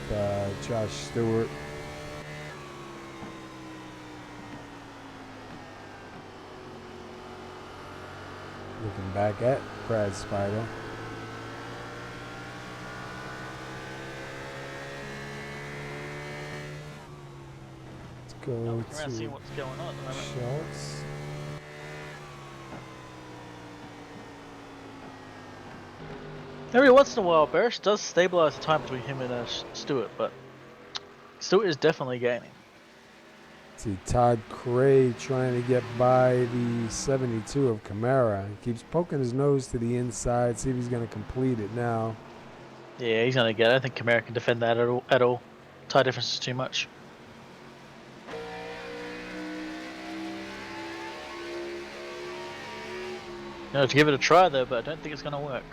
Josh Stewart. Looking back at Brad Spider. Let's go Around to seeing what's going on at the moment. Schultz. Every once in a while, Barris does stabilize the time between him and Stewart, but Stewart is definitely gaining. See Todd Cray trying to get by the 72 of Camara. He keeps poking his nose to the inside. See if he's going to complete it now. Yeah, he's gonna get it. I don't think Camara can defend that at all. Tire difference is too much. No, to give it a try though, but I don't think it's gonna work.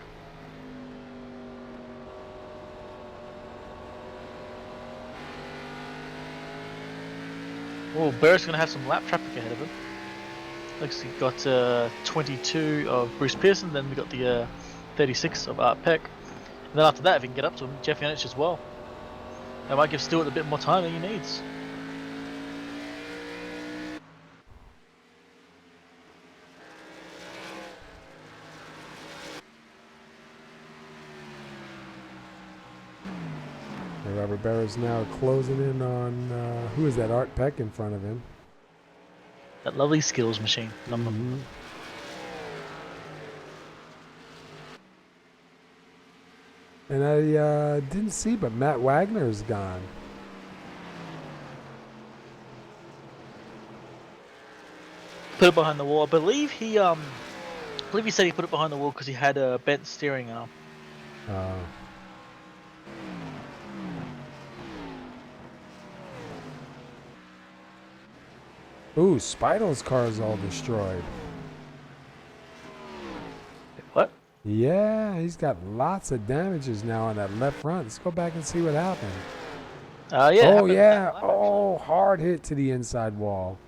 Oh, Barrett's going to have some lap traffic ahead of him. Looks like he's got 22 of Bruce Pearson, then we got the 36 of Art Peck. And then after that, if he can get up to him, Jeff Yenisch as well. That might give Stewart a bit more time than he needs. Robert Barris now closing in on, who is that, Art Peck in front of him. That lovely skills machine. Mm-hmm. And I didn't see, but Matt Wagner's gone. Put it behind the wall. I believe he said he put it behind the wall because he had a bent steering arm. Ooh, Spido's car is all destroyed. What? Yeah, he's got lots of damages now on that left front. Let's go back and see what happened. Yeah. Oh, yeah. Oh, hard hit to the inside wall.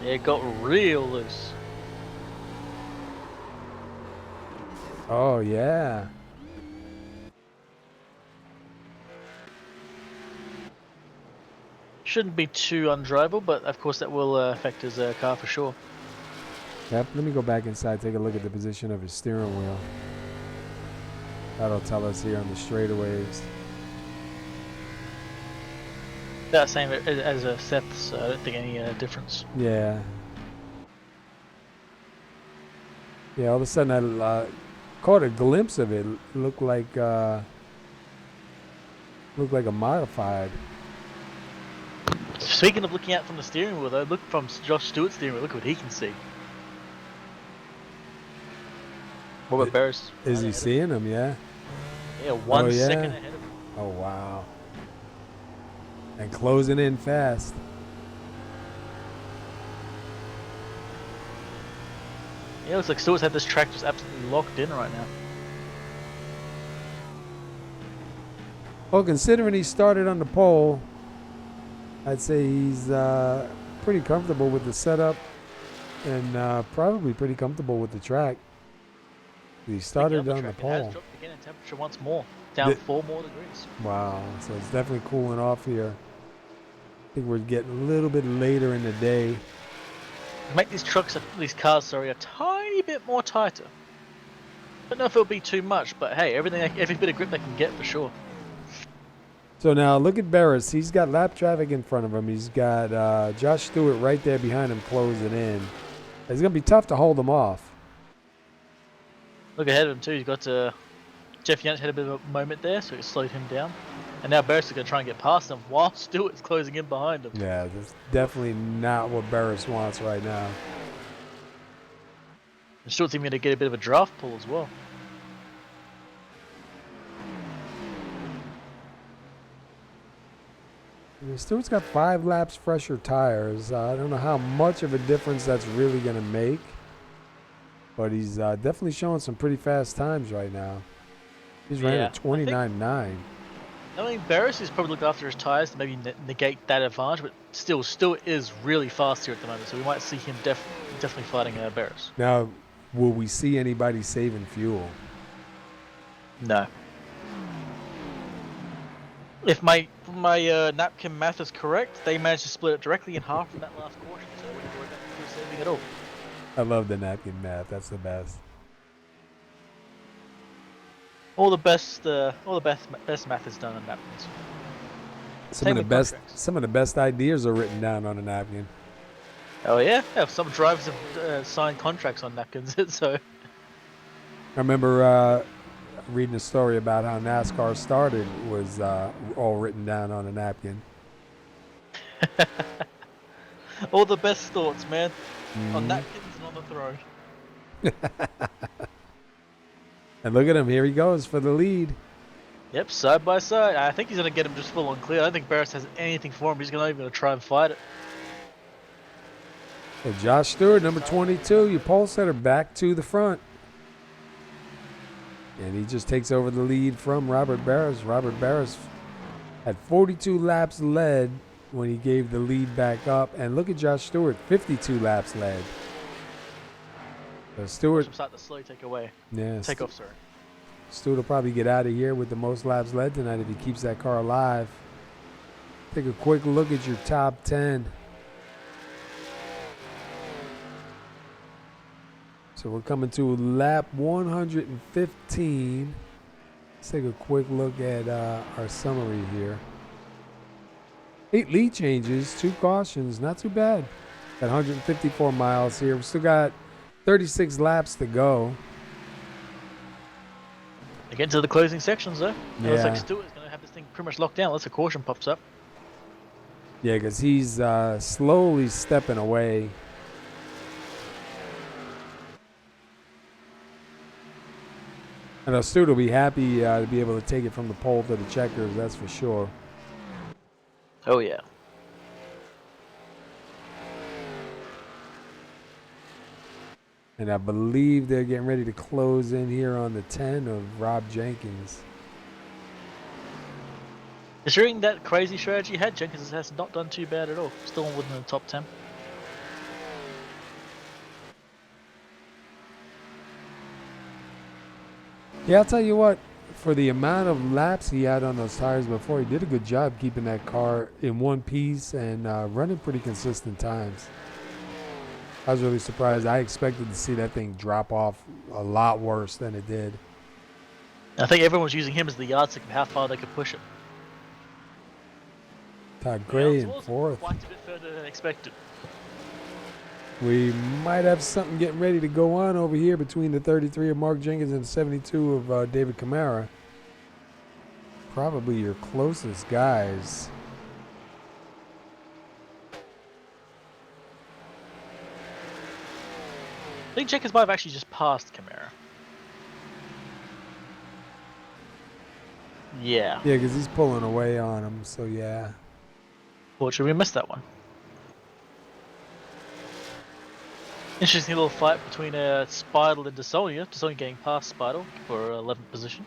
Yeah, it got real loose. Oh, yeah. Shouldn't be too undrivable, but of course that will affect his car for sure. Yep, let me go back inside, take a look at the position of his steering wheel. That'll tell us here on the straightaways. That same as Seth's, so I don't think any difference. Yeah. Yeah, all of a sudden I caught a glimpse of it. It looked like a modified. Speaking of looking out from the steering wheel, though, look from Josh Stewart's steering wheel. Look what he can see. What about Barris? Is he seeing him? Yeah. Yeah, 1 yeah. second ahead of him. Oh wow. And closing in fast. Yeah, looks like Stewart's had this track just absolutely locked in right now. Well, considering he started on the pole, I'd say he's pretty comfortable with the setup and probably pretty comfortable with the track. He started on the It has pole. dropped again in temperature once more, down 4 more degrees. Wow, so it's definitely cooling off here. I think we're getting a little bit later in the day. Make these cars, a tiny bit more tighter. Don't know if it'll be too much, but hey, every bit of grip they can get for sure. So now look at Barris. He's got lap traffic in front of him. He's got Josh Stewart right there behind him closing in. It's going to be tough to hold him off. Look ahead of him too. He's got Jeff Yenisch had a bit of a moment there, so it slowed him down. And now Barris is going to try and get past him while Stewart's closing in behind him. Yeah, that's definitely not what Barris wants right now. And Stewart's even going to get a bit of a draft pull as well. Stewart's got 5 laps fresher tires. I don't know how much of a difference that's really going to make. But he's definitely showing some pretty fast times right now. He's running at 29.9. I mean, Barris is probably looking after his tires to maybe negate that advantage, but still is really fast here at the moment, so we might see him definitely fighting Barris. Now, will we see anybody saving fuel? No. If my napkin math is correct, they managed to split it directly in half from that last caution, so we didn't work out fuel saving at all. I love the napkin math. That's the best. All the best math is done on napkins. Some of the best ideas are written down on a napkin. Oh yeah, some drivers have signed contracts on napkins. So I remember reading a story about how NASCAR started was all written down on a napkin. all the best thoughts, man, on napkins and on the throne. And look at him, here he goes for the lead. Yep, side by side. I think he's going to get him just full on clear. I don't think Barris has anything for him. He's not even going to try and fight it. So Josh Stewart, number 22, your pole setter, back to the front. And he just takes over the lead from Robert Barris. Robert Barris had 42 laps led when he gave the lead back up. And look at Josh Stewart, 52 laps led. So Stewart starting to slowly take away. Yeah. Take off, sir. Stewart will probably get out of here with the most laps led tonight if he keeps that car alive. Take a quick look at your top 10. So we're coming to lap 115. Let's take a quick look at our summary here. 8 lead changes, 2 cautions, not too bad. Got 154 miles here. We still got 36 laps to go. Again to the closing sections, though. Yeah. It looks like Stewart's going to have this thing pretty much locked down unless a caution pops up. Yeah, because he's slowly stepping away. And Stewart will be happy to be able to take it from the pole to the checkers, that's for sure. Oh, yeah. And I believe they're getting ready to close in here on the 10 of Rob Jenkins. Considering that crazy strategy he had, Jenkins has not done too bad at all. Still within the top 10. Yeah, I'll tell you what, for the amount of laps he had on those tires before, he did a good job keeping that car in one piece and running pretty consistent times. I was really surprised. I expected to see that thing drop off a lot worse than it did. I think everyone was using him as the yardstick of how far they could push it. Todd Gray in Also 4th. quite a bit further than expected. We might have something getting ready to go on over here between the 33 of Mark Jenkins and the 72 of David Camara. Probably your closest guys. I think Jenkins might have actually just passed Camara. Yeah. Yeah, because he's pulling away on him, so yeah. Fortunately, we missed that one. Interesting little fight between Spidle and Desonia. Desonia getting past Spidle for 11th position.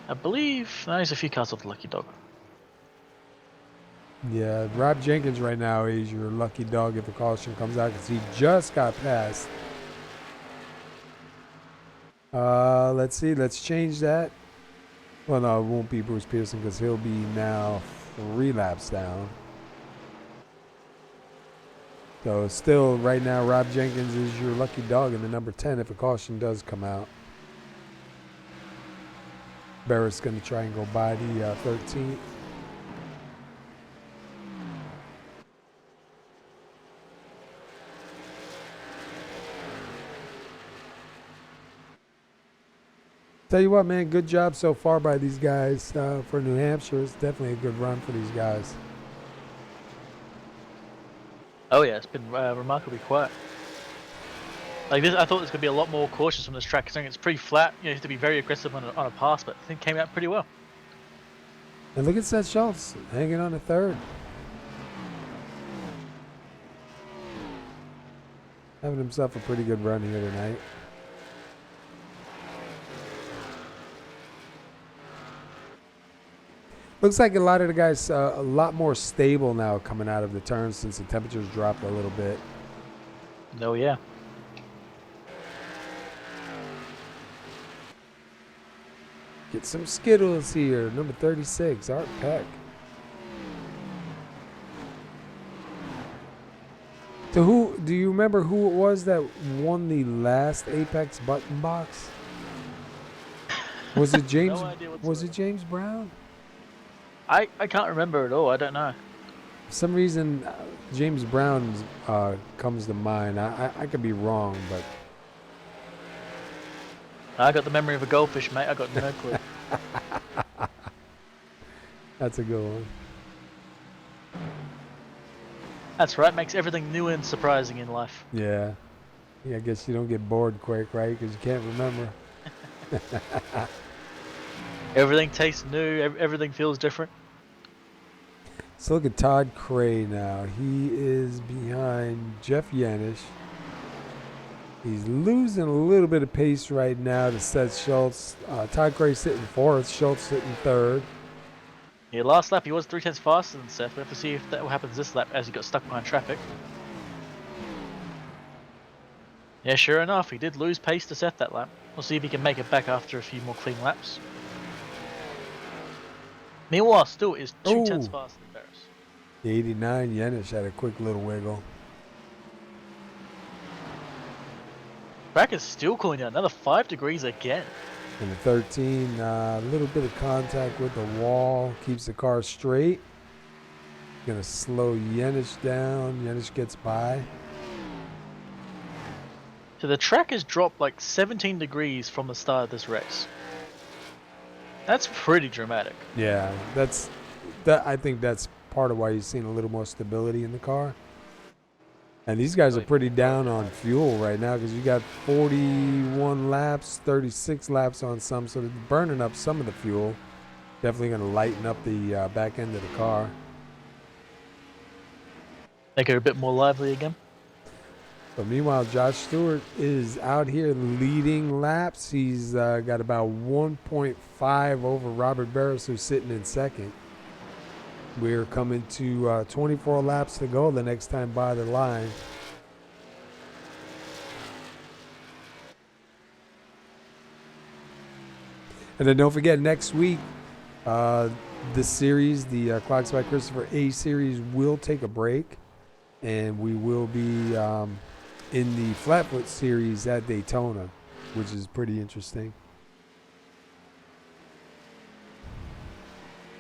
I believe he's a few cars off the Lucky Dog. Yeah, Rob Jenkins right now is your lucky dog if a caution comes out because he just got passed. Let's see. Let's change that. Well, no, it won't be Bruce Pearson because he'll be now 3 laps down. So still, right now, Rob Jenkins is your lucky dog in the number 10 if a caution does come out. Barrett's going to try and go by the 13th. Tell you what, man, good job so far by these guys for New Hampshire. It's definitely a good run for these guys. Oh yeah, it's been remarkably quiet. Like this, I thought there's gonna be a lot more cautious from this track, considering it's pretty flat. You have to be very aggressive on a pass, but I think it came out pretty well. And look at Seth Schultz hanging on the 3rd. Having himself a pretty good run here tonight. Looks like a lot of the guys a lot more stable now coming out of the turn since the temperatures dropped a little bit. Oh yeah. Get some Skittles here. Number 36, Art Peck. So who do you remember who it was that won the last Apex button box? Was it James? No idea Was it James Brown? I can't remember at all. I don't know. For some reason, James Brown comes to mind. I could be wrong, but I got the memory of a goldfish, mate. I got no clue. that's a good one. That's right. Makes everything new and surprising in life. Yeah. I guess you don't get bored quick, right? Because you can't remember. Everything tastes new. Everything feels different. So look at Todd Cray now. He is behind Jeff Yenisch. He's losing a little bit of pace right now to Seth Schultz. Todd Cray sitting 4th, Schultz sitting 3rd. Yeah, last lap he was 3/10 faster than Seth. We have to see if that happens this lap as he got stuck behind traffic. Yeah, sure enough, he did lose pace to Seth that lap. We'll see if he can make it back after a few more clean laps. Meanwhile, still is 2/10 faster than Barris. The 89 Yenish had a quick little wiggle. Track is still cooling down, another 5 degrees again. And the 13, a little bit of contact with the wall, keeps the car straight. Gonna slow Yenish down. Yenish gets by. So the track has dropped like 17 degrees from the start of this race. That's pretty dramatic. Yeah, I think that's part of why you've seen a little more stability in the car. And these guys are pretty down on fuel right now because you got 41 laps, 36 laps on some, so they're burning up some of the fuel. Definitely going to lighten up the back end of the car. Make it a bit more lively again. But meanwhile, Josh Stewart is out here leading laps. He's got about 1.5 over Robert Barris, who's sitting in 2nd. We're coming to 24 laps to go the next time by the line. And then don't forget, next week, this series, the Clocks by Christopher A series, will take a break. And we will be in the Flatfoot series at Daytona, which is pretty interesting.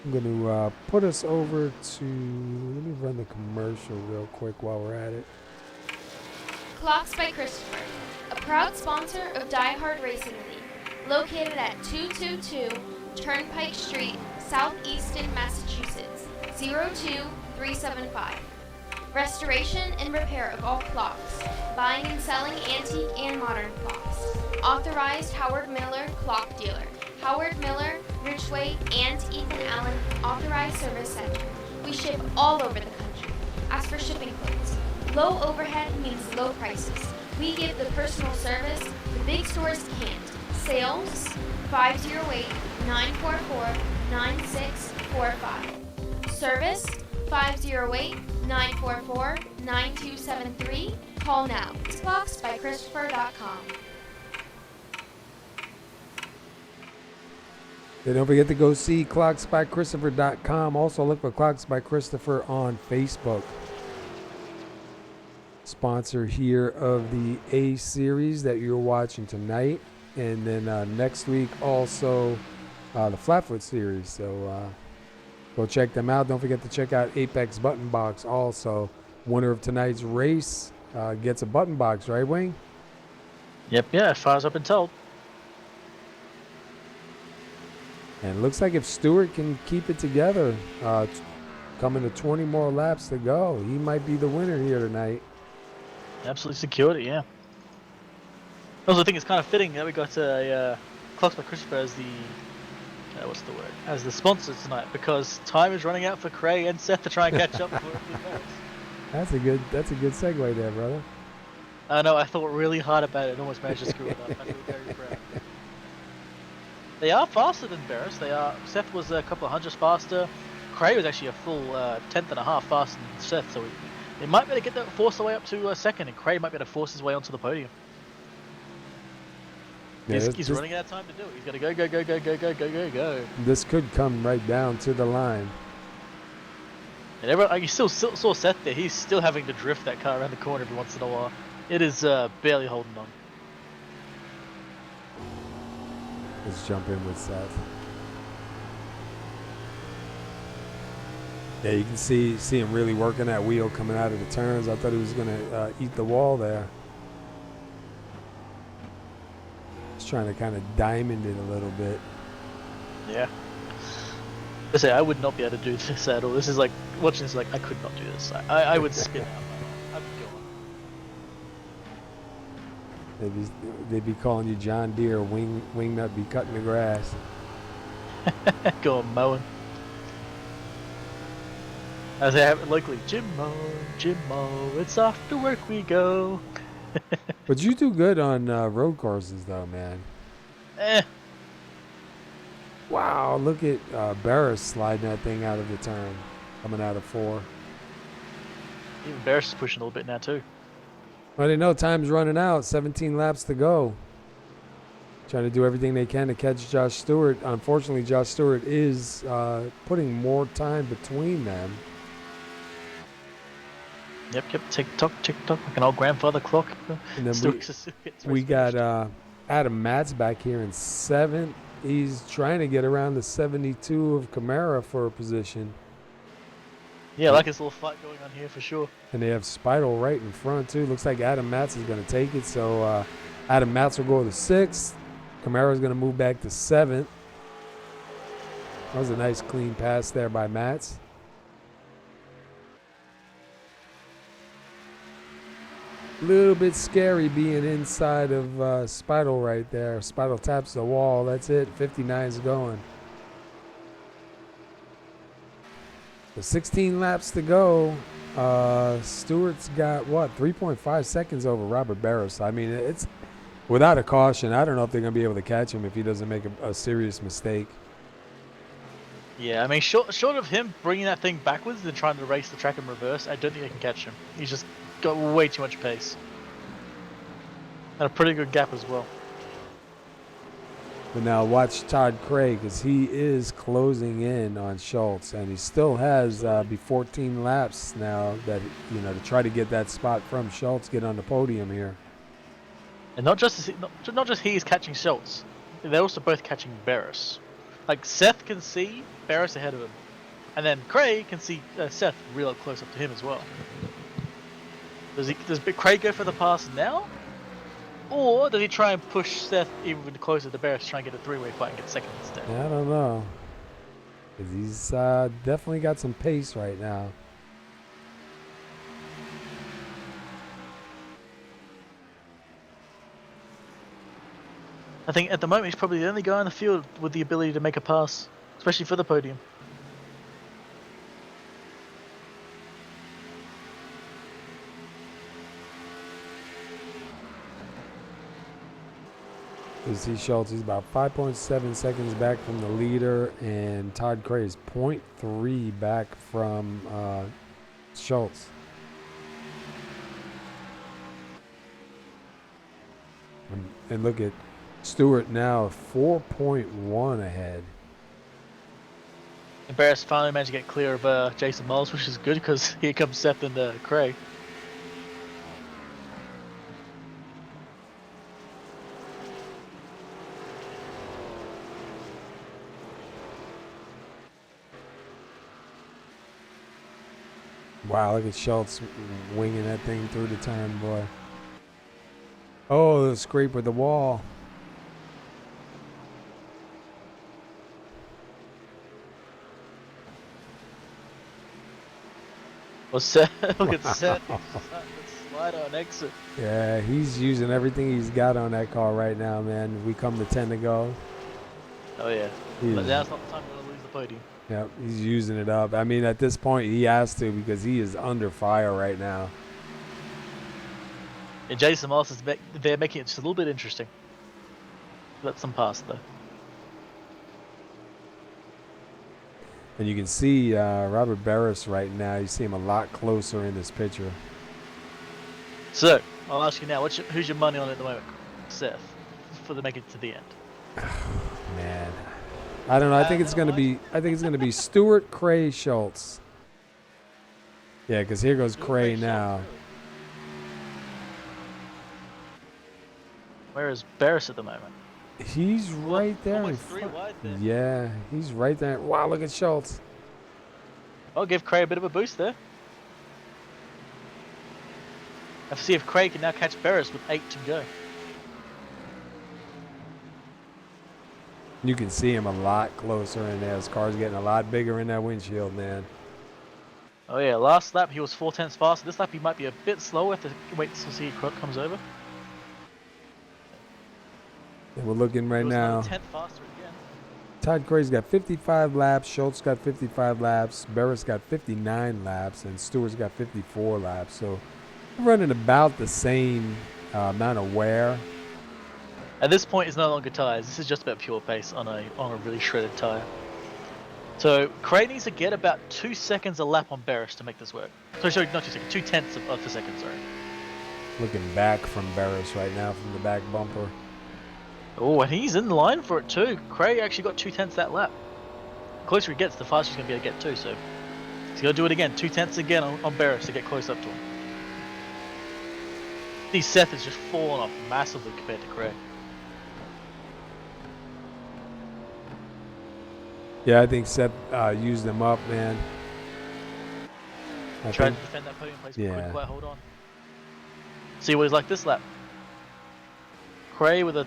I'm going to put us over to, let me run the commercial real quick while we're at it. Clocks by Christopher, a proud sponsor of DieHard Racing League, located at 222 Turnpike Street, Southeaston, Massachusetts, 02375. Restoration and repair of all clocks, buying and selling antique and modern clocks. Authorized Howard Miller Clock Dealer, Howard Miller, Ridgeway, and Ethan Allen Authorized Service Center. We ship all over the country. As for shipping codes, low overhead means low prices. We give the personal service the big stores can't. Sales 508-944-9645. Service 508-944-9273. Call now. Clocksbychristopher.com. And don't forget to go see clocksbychristopher.com. Also look for Clocks by Christopher on Facebook. Sponsor here of the A series that you're watching tonight. And then next week also the Flatfoot series. So go check them out. Don't forget to check out Apex Button Box also. Winner of tonight's race gets a button box, right, Wayne? Yep, yeah, as far as I've been told. And it looks like if Stewart can keep it together, coming to 20 more laps to go, he might be the winner here tonight. Absolutely secured it, yeah. I also think it's kind of fitting that we got a Clocks by Christopher as the as the sponsor tonight, because time is running out for Craig and Seth to try and catch up for everything else. That's a good segue there, brother. I know, I thought really hard about it and almost managed to screw it up. I feel very proud. They are faster than Barris. Seth was a couple of hundredths faster. Craig was actually a full tenth and a half faster than Seth, so he might be able to get that force the way up to second, and Craig might be able to force his way onto the podium. Yeah, He's running out of time to do it. He's got to go. This could come right down to the line. And everyone, you still saw Seth there. He's still having to drift that car around the corner every once in a while. It is barely holding on. Let's jump in with Seth. Yeah, you can see him really working that wheel coming out of the turns. I thought he was going to eat the wall there. He's trying to kind of diamond it a little bit. Yeah. I say I would not be able to do this at all. This is like watching this. Like I could not do this. I would spin out. I'd be gone. They'd be calling you John Deere. Wingnut be cutting the grass. Going mowing. As I have locally, Jimmo, it's off to work we go. But you do good on road courses, though, man. Wow, look at Barris sliding that thing out of the turn, coming out of 4. Even Barris is pushing a little bit now too. Well, they know time's running out. 17 laps to go. Trying to do everything they can to catch Josh Stewart. Unfortunately, Josh Stewart is putting more time between them. Yep. Tick tock, like an old grandfather clock. And then we got Adam Matz back here in 7th. He's trying to get around the 72 of Camara for a position. Yeah, like this little fight going on here for sure. And they have Spidle right in front, too. Looks like Adam Matz is going to take it. So Adam Matz will go to 6th. Camara's going to move back to 7th. That was a nice clean pass there by Matz. A little bit scary being inside of Spidle right there. Spidle taps the wall. That's it. 59's going. So 16 laps to go. Stewart's got, 3.5 seconds over Robert Barris. I mean, it's without a caution. I don't know if they're going to be able to catch him if he doesn't make a serious mistake. Yeah, I mean, short of him bringing that thing backwards and trying to race the track in reverse, I don't think they can catch him. He's just got way too much pace. And a pretty good gap as well. But now watch Todd Craig, because he is closing in on Schultz, and he still has be 14 laps now that to try to get that spot from Schultz, get on the podium here. And not just he's catching Schultz, they're also both catching Barris. Like Seth can see Barris ahead of him, and then Craig can see Seth real close up to him as well. Does Craig go for the pass now? Or does he try and push Seth even closer to Barris to try and get a three-way fight and get second instead? Yeah, I don't know. 'Cause he's definitely got some pace right now. I think at the moment he's probably the only guy in the field with the ability to make a pass, especially for the podium. You see Schultz, he's about 5.7 seconds back from the leader, and Todd Cray is 0.3 back from Schultz. And look at Stewart now, 4.1 ahead. Barris finally managed to get clear of Jason Miles, which is good because here comes Seth and Cray. Wow, look at Schultz winging that thing through the turn, boy. Oh, the scrape with the wall. Well, Seth, look at Seth. Slide on exit. Yeah, he's using everything he's got on that car right now, man. We come to 10 to go. Oh, yeah. But now's not the time to lose the podium. Yep, he's using it up. I mean, at this point, he has to because he is under fire right now. And Jason Miles is they're making it just a little bit interesting. Let some pass, though. And you can see Robert Barris right now. You see him a lot closer in this picture. So, I'll ask you now, who's your money on at the moment, Seth, for the make it to the end? Man, I don't know. I think it's gonna be. I think it's gonna be Stewart, Cray, Schultz. Yeah, because here goes Cray now. Where is Barris at the moment? He's right there. in Almost 3 front. wide there. Yeah, he's right there. Wow, look at Schultz. I'll give Cray a bit of a boost there. Let's see if Cray can now catch Barris with 8 to go. You can see him a lot closer in there. His car's getting a lot bigger in that windshield, man. Oh yeah, last lap he was 4/10 faster. This lap he might be a bit slower. Have to wait to see if comes over. And we're looking right now. 10th faster again. Todd Cray's got 55 laps. Schultz got 55 laps. Barris got 59 laps. And Stewart's got 54 laps. So we're running about the same amount of wear. At this point, it's no longer tires. This is just about pure pace on a really shredded tire. So Cray needs to get about 2 seconds a lap on Barris to make this work. Sorry, not 2 seconds, 2/10 of a second. Sorry. Looking back from Barris right now from the back bumper. Oh, and he's in line for it too. Cray actually got 2/10 that lap. The closer he gets, the faster he's going to be able to get too. So he's going to do it again. 2/10 again on Barris to get close up to him. See, Seth has just fallen off massively compared to Cray. Yeah, I think Seth used them up, man. Trying to defend that podium place, but Yeah. couldn't quite hold on. See what he's like this lap. Cray with a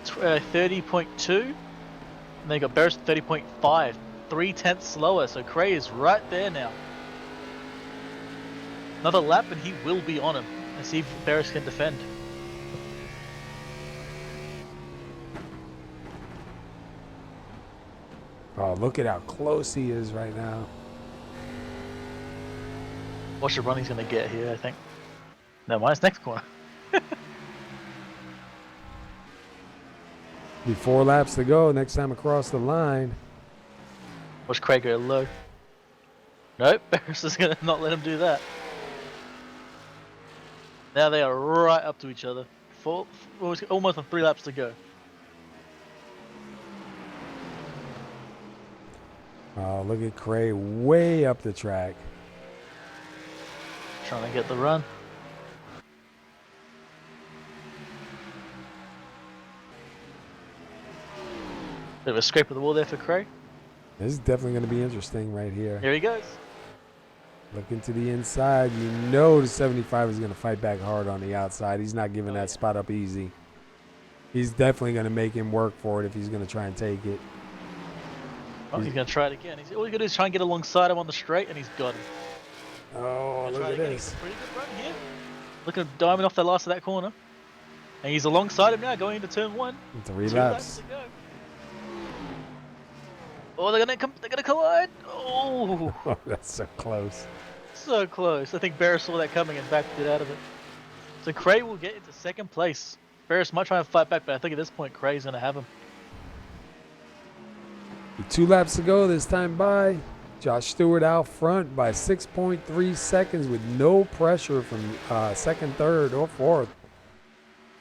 30.2, and then you got Barris 30.5, 3/10 slower. So Cray is right there now. Another lap, and he will be on him. And see if Barris can defend. Oh, look at how close he is right now. Watch the run he's going to get here, I think. No, mine's next corner. Be 4 laps to go next time across the line. Watch Craig go low. Nope, Barris is going to not let him do that. Now they are right up to each other. Almost on 3 laps to go. Oh, look at Cray way up the track. Trying to get the run. Bit of a scrape of the wall there for Cray. This is definitely going to be interesting right here. Here he goes. Looking to the inside. You know the 75 is going to fight back hard on the outside. He's not giving that spot up easy. He's definitely going to make him work for it if he's going to try and take it. Oh, he's going to try it again. All he's going to do is try and get alongside him on the straight, and he's got him. Oh, look at this. Pretty good run here. Looking at diamond off the last of that corner. And he's alongside him now, going into turn 1. 3 2 laps. to go. Oh, they're gonna collide. Oh, Oh, that's so close. so close. I think Barris saw that coming and backed it out of it. So Cray will get into 2nd place. Barris might try and fight back, but I think at this point Cray's gonna have him. 2 laps to go this time by. Josh Stewart out front by 6.3 seconds with no pressure from 2nd, 3rd, or 4th.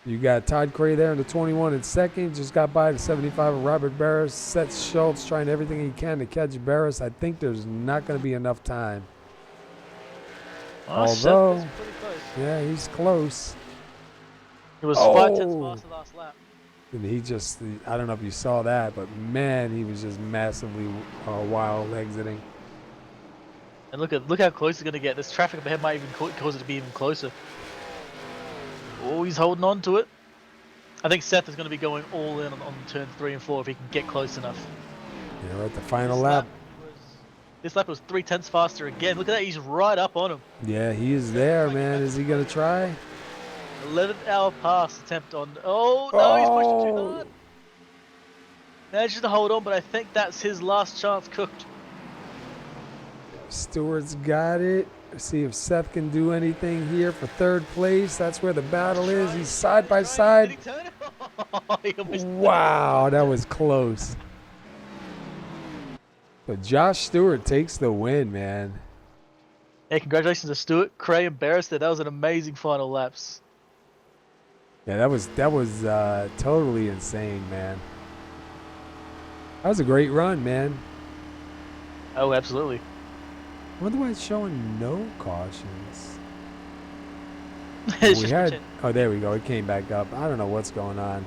You got Todd Cray there in the 21 in 2nd. Just got by the 75 of Robert Barris. Seth Schultz trying everything he can to catch Barris. I think there's not going to be enough time. Oh, Although, Seth is pretty close. yeah, he's close. It was 5 tenths faster last lap. And he just, I don't know if you saw that, but man, he was just massively wild exiting. And look how close he's gonna get. This traffic up ahead might even cause it to be even closer. Oh, he's holding on to it. I think Seth is gonna be going all in on turn 3 and 4 if he can get close enough. Yeah, we're at the final lap. This lap was 3 tenths faster again. Look at that, he's right up on him. Yeah, he is there, man. Is he going to try? 11th hour pass attempt on. Oh no, he's pushing too hard. Manages to hold on, but I think that's his last chance cooked. Stewart's got it. Let's see if Seth can do anything here for 3rd place. That's where the battle is. He's side by side. Did he turn it? He almost Wow, that was close. But Josh Stewart takes the win, man. Hey, congratulations to Stewart, Cray, and Barris. That was an amazing final laps. Yeah, that was totally insane, man. That was a great run, man. Oh, absolutely. I wonder why it's showing no cautions. It's We just had, pretend. oh, there we go. It came back up. I don't know what's going on.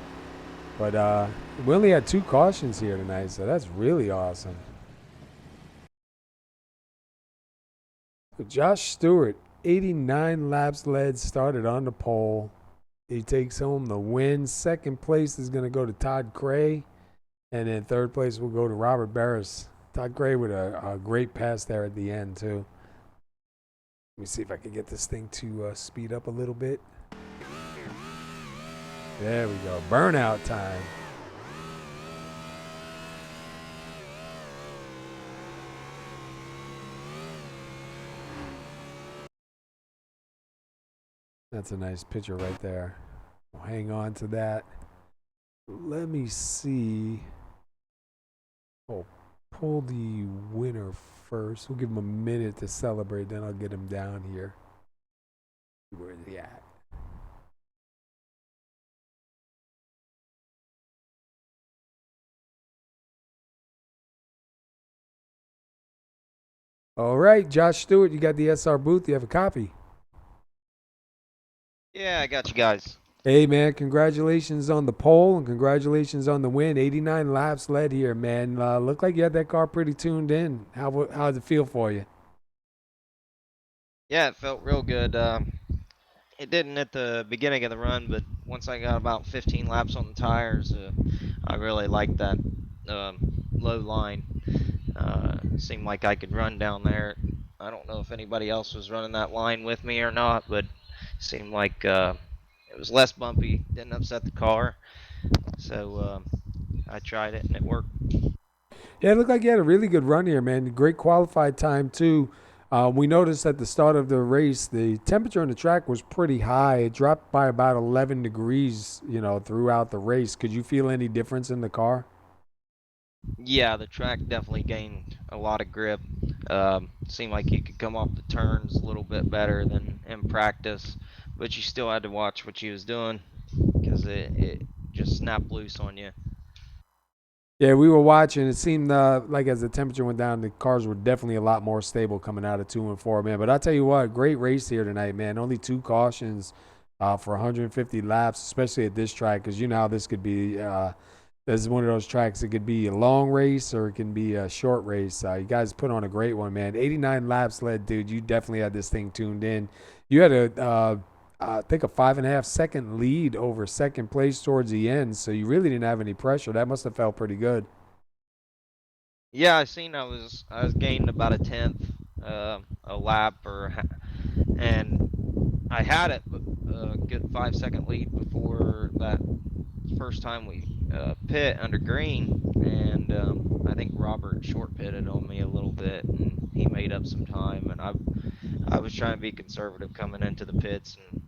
But we only had 2 cautions here tonight, so that's really awesome. So Josh Stewart, 89 laps led, started on the pole. He takes home the win. 2nd place is going to go to Todd Cray. And then 3rd place will go to Robert Barris. Todd Cray with a great pass there at the end, too. Let me see if I can get this thing to speed up a little bit. There we go. Burnout time. That's a nice picture right there. We'll hang on to that. Let me see. Oh, pull the winner first. We'll give him a minute to celebrate, then I'll get him down here. Where's he at? All right, Josh Stewart, you got the SR booth. You have a copy. Yeah, I got you guys. Hey, man, congratulations on the pole and congratulations on the win. 89 laps led here, man. Looked like you had that car pretty tuned in. How does it feel for you? Yeah, it felt real good. It didn't at the beginning of the run, but once I got about 15 laps on the tires, I really liked that low line. Seemed like I could run down there. I don't know if anybody else was running that line with me or not, but it seemed like it was less bumpy, didn't upset the car. So I tried it and it worked. Yeah, it looked like you had a really good run here, man. Great qualified time, too. We noticed at the start of the race, the temperature on the track was pretty high. It dropped by about 11 degrees, throughout the race. Could you feel any difference in the car? Yeah, the track definitely gained a lot of grip. Seemed like you could come off the turns a little bit better than in practice, but you still had to watch what you was doing because it just snapped loose on you. Yeah, we were watching. It seemed like as the temperature went down, the cars were definitely a lot more stable coming out of 2 and 4, man. But I'll tell you what, great race here tonight, man. Only 2 cautions for 150 laps, especially at this track, because you know how this could be. This is one of those tracks. It could be a long race or it can be a short race. You guys put on a great one, man. 89 laps led, dude. You definitely had this thing tuned in. You had I think a 5.5 second lead over 2nd place towards the end, so you really didn't have any pressure. That must have felt pretty good. Yeah, I seen I was gaining about a tenth a lap, and I had it good 5-second lead before that first time we pit under green, and I think Robert short pitted on me a little bit, and he made up some time. And I was trying to be conservative coming into the pits, and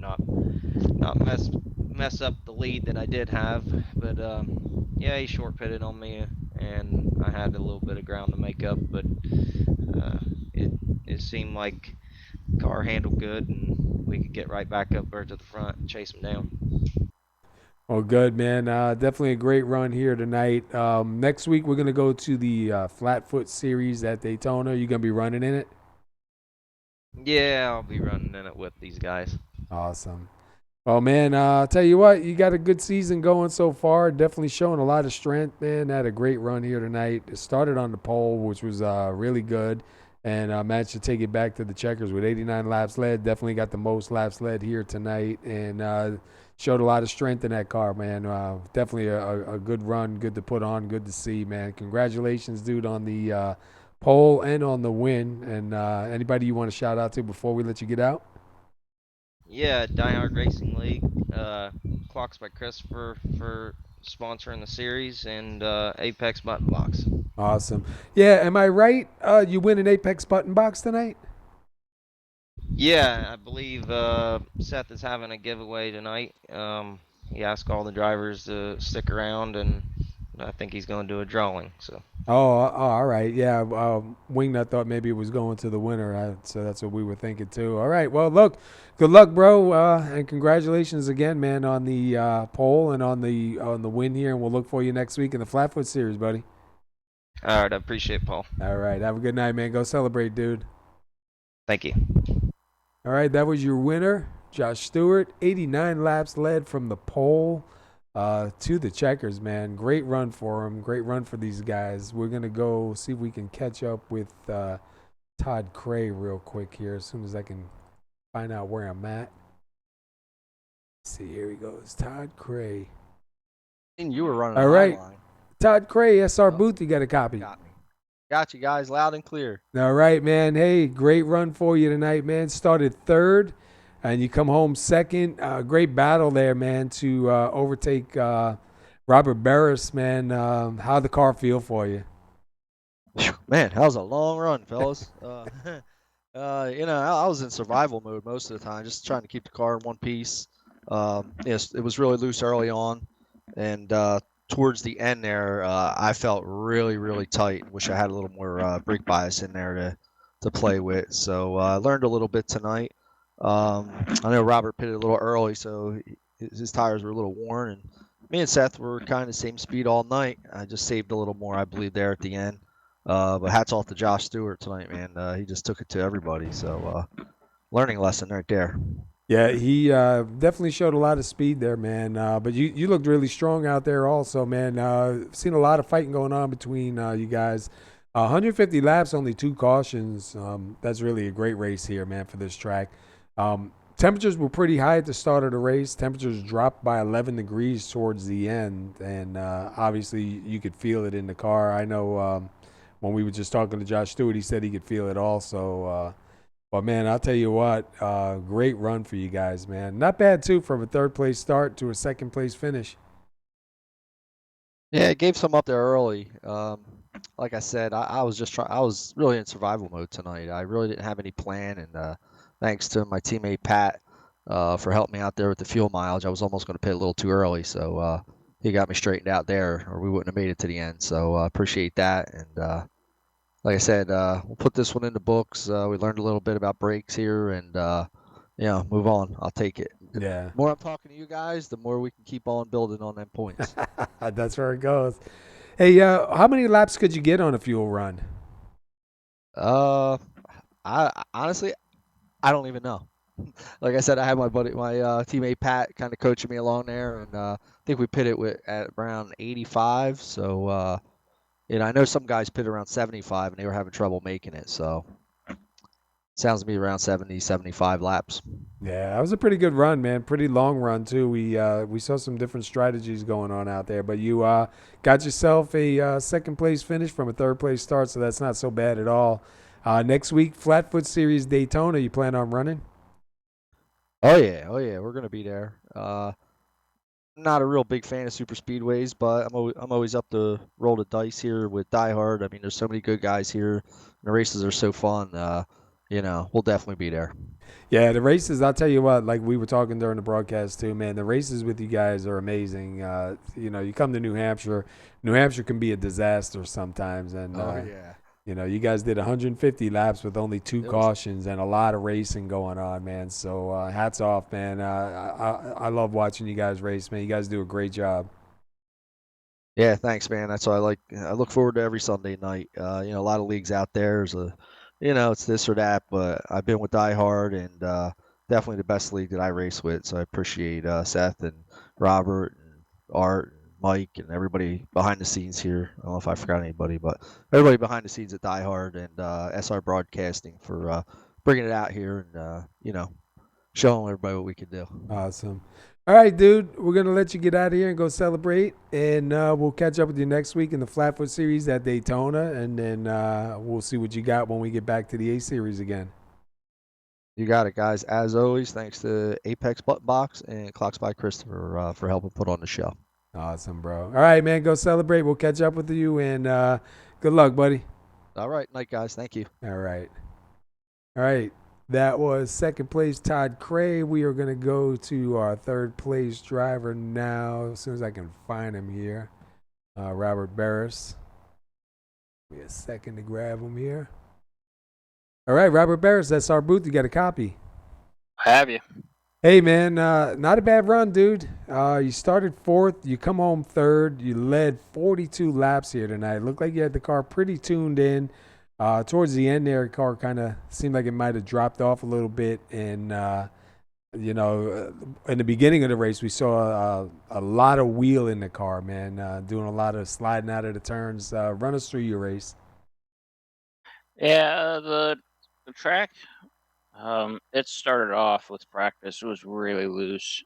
not mess up the lead that I did have. But yeah, he short pitted on me, and I had a little bit of ground to make up, but it seemed like car handled good, and we could get right back up there to the front and chase him down. Well, good, man. Definitely a great run here tonight. Next week, we're going to go to the Flatfoot Series at Daytona. You going to be running in it? Yeah, I'll be running in it with these guys. Awesome. Well, man, I'll tell you what, you got a good season going so far. Definitely showing a lot of strength, man. Had a great run here tonight. It started on the pole, which was really good, and managed to take it back to the checkers with 89 laps led. Definitely got the most laps led here tonight, and showed a lot of strength in that car, man. Definitely a good run, good to put on, good to see, man. Congratulations, dude, on the pole and on the win. And anybody you want to shout out to before we let you get out? Yeah, DieHard Racing League, Clocks by Christopher for sponsoring the series, and Apex Button Box. Awesome. Yeah, am I right? You win an Apex Button Box tonight? Yeah, I believe Seth is having a giveaway tonight. He asked all the drivers to stick around, and I think he's going to do a drawing. So. Oh, all right. Yeah, Wingnut thought maybe it was going to the winner, so that's what we were thinking too. All right. Well, look, good luck, bro, and congratulations again, man, on the pole and on the win here. And we'll look for you next week in the Flatfoot Series, buddy. All right, I appreciate it, Paul. All right. Have a good night, man. Go celebrate, dude. Thank you. All right, that was your winner, Josh Stewart. 89 laps led from the pole to the checkers, man. Great run for him. Great run for these guys. We're going to go see if we can catch up with Todd Cray real quick here as soon as I can find out where I'm at. Let's see, here he goes. Todd Cray. You were running. All right. Todd Cray, SR Booth, you got a copy. Got you guys loud and clear. All right, man. Hey, great run for you tonight, man. Started third, and you come home second. Great battle there, man, to overtake Robert Barris, man. How'd the car feel for you? Man, that was a long run, fellas. I was in survival mode most of the time, just trying to keep the car in one piece. Yes, it was really loose early on, and towards the end there, I felt really, really tight. Wish I had a little more brake bias in there to play with. So I learned a little bit tonight. I know Robert pitted a little early, so his tires were a little worn. And me and Seth were kind of the same speed all night. I just saved a little more, I believe, there at the end. But hats off to Josh Stewart tonight, man. He just took it to everybody. So learning lesson right there. Yeah, he definitely showed a lot of speed there, man. But you looked really strong out there also, man. Seen a lot of fighting going on between you guys. 150 laps, only 2 cautions. That's really a great race here, man, for this track. Temperatures were pretty high at the start of the race. Temperatures dropped by 11 degrees towards the end, and obviously you could feel it in the car. I know when we were just talking to Josh Stewart, he said he could feel it also. But, man, I'll tell you what, great run for you guys, man. Not bad, too, from a third-place start to a second-place finish. Yeah, it gave some up there early. Like I said, I was really in survival mode tonight. I really didn't have any plan, and thanks to my teammate Pat for helping me out there with the fuel mileage. I was almost going to pit a little too early, so he got me straightened out there, or we wouldn't have made it to the end. So I appreciate that, and like I said, we'll put this one in the books. We learned a little bit about brakes here, and move on. I'll take it. Yeah. The more I'm talking to you guys, the more we can keep on building on them points. That's where it goes. Hey, how many laps could you get on a fuel run? I honestly, I don't even know. Like I said, I had my teammate Pat, kind of coaching me along there, and I think we pitted at around 85. So. I know some guys pit around 75, and they were having trouble making it. So, sounds to me around 70, 75 laps. Yeah, that was a pretty good run, man. Pretty long run, too. We saw some different strategies going on out there. But you got yourself a second-place finish from a third-place start, so that's not so bad at all. Next week, Flatfoot Series Daytona, you plan on running? Oh yeah, we're gonna be there. Not a real big fan of super speedways, but I'm always up to roll the dice here with Die Hard. I mean, there's so many good guys here. And the races are so fun. We'll definitely be there. Yeah, the races, I'll tell you what, like we were talking during the broadcast too, man, the races with you guys are amazing. You come to New Hampshire. New Hampshire can be a disaster sometimes. And, Yeah. you guys did 150 laps with only two It was cautions and a lot of racing going on, man. So hats off, man. I love watching you guys race, man. You guys do a great job. Yeah, thanks, man. That's what I like. I look forward to every Sunday night. A lot of leagues out there. It's this or that, but I've been with Die Hard and definitely the best league that I race with. So I appreciate Seth and Robert and Art and Mike and everybody behind the scenes here. I don't know if I forgot anybody, but everybody behind the scenes at Die Hard and SR Broadcasting for bringing it out here and showing everybody what we can do. Awesome. All right, dude. We're gonna let you get out of here and go celebrate, and we'll catch up with you next week in the Flatfoot Series at Daytona, and then we'll see what you got when we get back to the A Series again. You got it, guys. As always, thanks to Apex Button Box and Clocks by Christopher for helping put on the show. Awesome, bro. All right, man. Go celebrate. We'll catch up with you, and good luck, buddy. All right, night, guys. Thank you. All right. All right. That was second place Todd Cray. We are going to go to our third place driver now, as soon as I can find him here. Robert Barris. Give me a second to grab him here. All right, Robert Barris, that's our booth. You got a copy. Have you? Hey, man, not a bad run, dude. You started fourth. You come home third. You led 42 laps here tonight. Looked like you had the car pretty tuned in. Towards the end there, the car kind of seemed like it might have dropped off a little bit. And, in the beginning of the race, we saw a lot of wheel in the car, man, doing a lot of sliding out of the turns. Run us through your race. Yeah, the track, it started off with practice. It was really loose,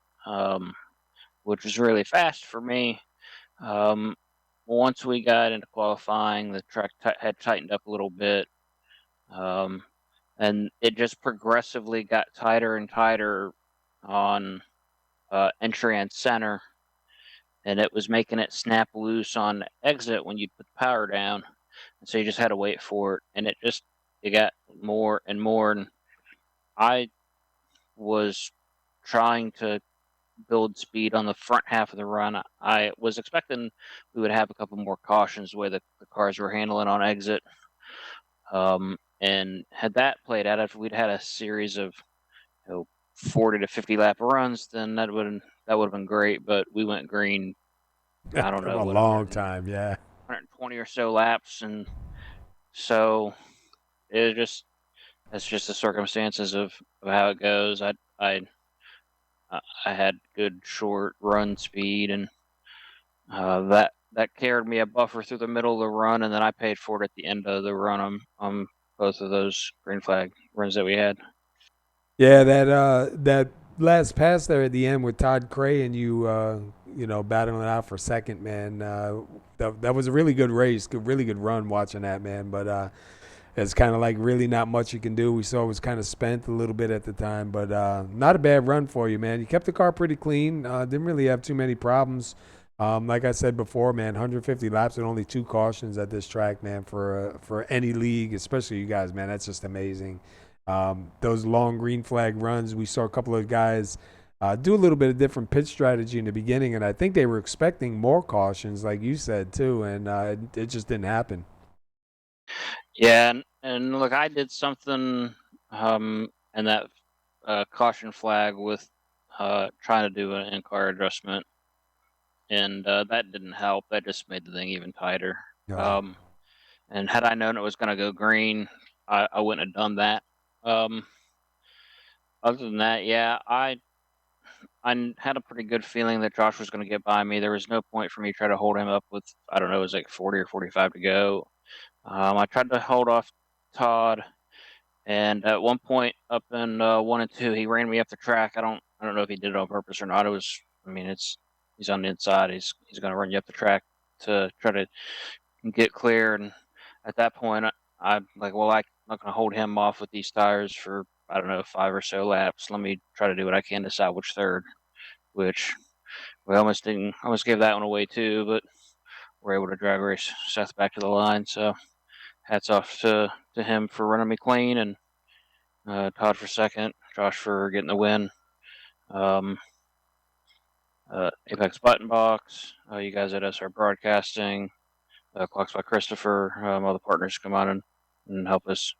which was really fast for me. Once we got into qualifying, the track had tightened up a little bit, and it just progressively got tighter and tighter on entry and center, and it was making it snap loose on exit when you put the power down. And so you just had to wait for it, and it got more and more. And I was trying to build speed on the front half of the run. I was expecting we would have a couple more cautions the way the cars were handling on exit. And had that played out, if we'd had a series of 40 to 50 lap runs, then that would have been great. But we went green. I don't know, a long time, yeah. 120 or so laps, and so that's just the circumstances of how it goes. I had good short run speed, and that carried me a buffer through the middle of the run, and then I paid for it at the end of the run on both of those green flag runs that we had. Yeah, that last pass there at the end with Todd Cray and you battling it out for second, man. That was a really good race, really good run watching that, man. But it's kind of like really not much you can do. We saw it was kind of spent a little bit at the time, but not a bad run for you, man. You kept the car pretty clean. Didn't really have too many problems. Like I said before, man, 150 laps and only two cautions at this track, man, for any league, especially you guys, man. That's just amazing. Those long green flag runs, we saw a couple of guys do a little bit of different pitch strategy in the beginning, and I think they were expecting more cautions, like you said too, and it just didn't happen. Yeah, and look, I did something in that caution flag with trying to do an in-car adjustment, and that didn't help. That just made the thing even tighter. Yeah. And had I known it was going to go green, I wouldn't have done that. Other than that, yeah, I had a pretty good feeling that Josh was going to get by me. There was no point for me to try to hold him up with, I don't know, it was like 40 or 45 to go. I tried to hold off Todd, and at one point up in 1 and 2, he ran me up the track. I don't know if he did it on purpose or not. He's on the inside. He's going to run you up the track to try to get clear. And at that point, I'm like, well, I'm not going to hold him off with these tires for I don't know, 5 or so laps. Let me try to do what I can to salvage third, which we almost gave that one away too, but we're able to drag race Seth back to the line. So hats off to him for running me clean, and Todd for second, Josh for getting the win. Apex Button Box, you guys at SR Broadcasting, Clocks by Christopher, all the partners come on and help us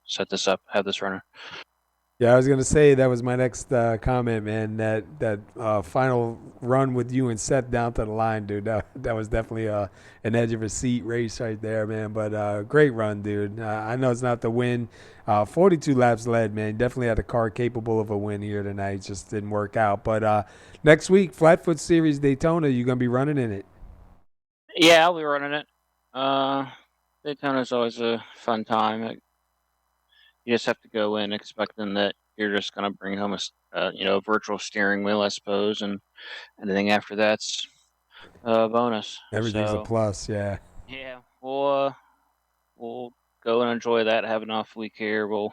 set this up, have this running. Yeah, I was gonna say that was my next comment, man. That final run with you and Seth down to the line, dude. That was definitely an edge of a seat race right there, man. But great run, dude. I know it's not the win. 42 laps led, man. Definitely had a car capable of a win here tonight. Just didn't work out. But next week, Flatfoot Series Daytona, you gonna be running in it? Yeah, I'll be running it. Daytona's always a fun time. You just have to go in expecting that you're just going to bring home a virtual steering wheel, I suppose, and anything after that's a bonus. Everything's a plus, yeah. Yeah, we'll go and enjoy that. Have an off week here. We'll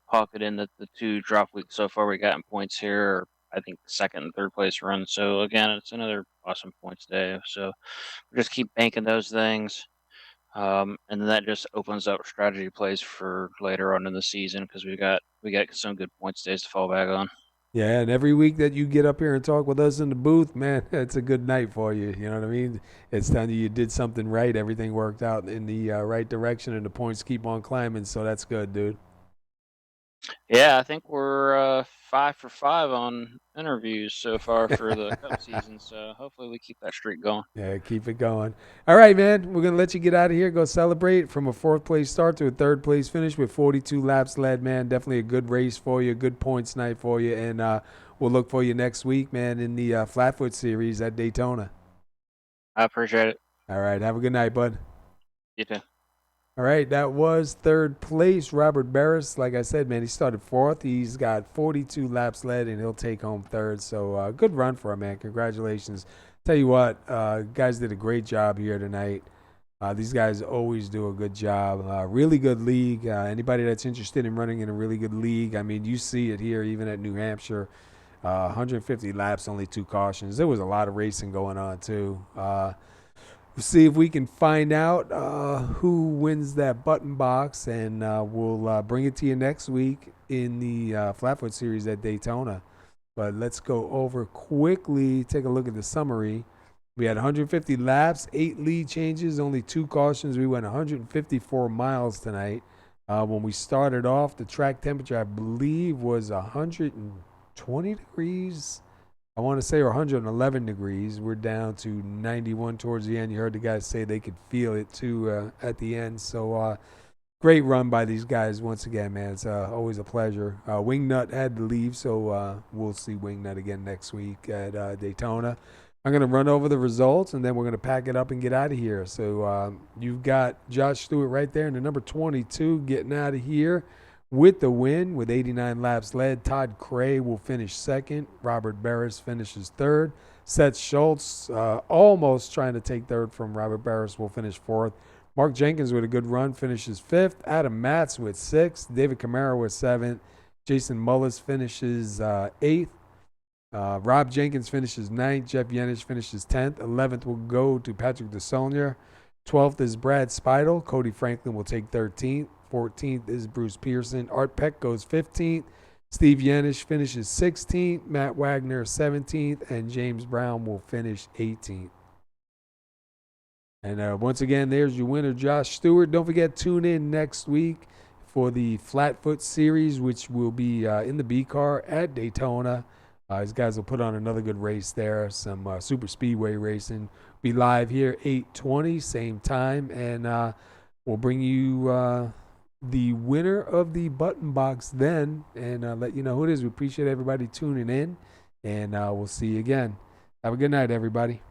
pocket in the 2 drop weeks so far we got in points here. I think second and third place run. So again, it's another awesome points day. So we just keep banking those things. And then that just opens up strategy plays for later on in the season because we got some good points days to fall back on. Yeah, and every week that you get up here and talk with us in the booth, man, it's a good night for you. You know what I mean? It's telling you did something right. Everything worked out in the right direction, and the points keep on climbing. So that's good, dude. Yeah, I think we're 5 for 5 on interviews so far for the Cup season. So hopefully we keep that streak going. Yeah, keep it going. All right, man. We're gonna let you get out of here. Go celebrate from a 4th place start to a 3rd place finish with 42 laps led, man. Definitely a good race for you, good points night for you, and we'll look for you next week, man, in the Flatfoot Series at Daytona. I appreciate it. All right, have a good night, bud. You too. All right, that was 3rd place, Robert Barris. Like I said, man, he started 4th. He's got 42 laps led, and he'll take home 3rd. So good run for him, man. Congratulations. Tell you what, guys did a great job here tonight. These guys always do a good job. Really good league. Anybody that's interested in running in a really good league, I mean, you see it here even at New Hampshire. 150 laps, only 2 cautions. There was a lot of racing going on, too. We'll see if we can find out who wins that button box, and we'll bring it to you next week in the Flatfoot Series at Daytona. But let's go over quickly, take a look at the summary. We had 150 laps, 8 lead changes, only 2 cautions. We went 154 miles tonight. When we started off, the track temperature, I believe, was 120 degrees. I want to say 111 degrees. We're down to 91 towards the end. You heard the guys say they could feel it too at the end. So great run by these guys once again, man. It's always a pleasure. Wingnut had to leave, so we'll see Wingnut again next week at Daytona. I'm going to run over the results, and then we're going to pack it up and get out of here. So you've got Josh Stewart right there in the number 22 getting out of here with the win with 89 laps led. Todd Cray will finish 2nd. Robert Barris finishes 3rd. Seth Schultz almost trying to take 3rd from Robert Barris will finish 4th. Mark Jenkins with a good run finishes 5th. Adam Matz with 6th. David Camara with 7th. Jason Mullis finishes 8th. Rob Jenkins finishes 9th. Jeff Yenisch finishes 10th. 11th will go to Patrick DeSaulnier. 12th is Brad Speidel. Cody Franklin will take 13th. 14th is Bruce Pearson. Art Peck goes 15th. Steve Yenisch finishes 16th. Matt Wagner 17th. And James Brown will finish 18th. And once again, there's your winner, Josh Stewart. Don't forget, tune in next week for the Flatfoot Series, which will be in the B car at Daytona. These guys will put on another good race there, some super speedway racing. Be live here 8:20, same time, and we'll bring you the winner of the button box then, and let you know who it is. We appreciate everybody tuning in, and we'll see you again. Have a good night, everybody.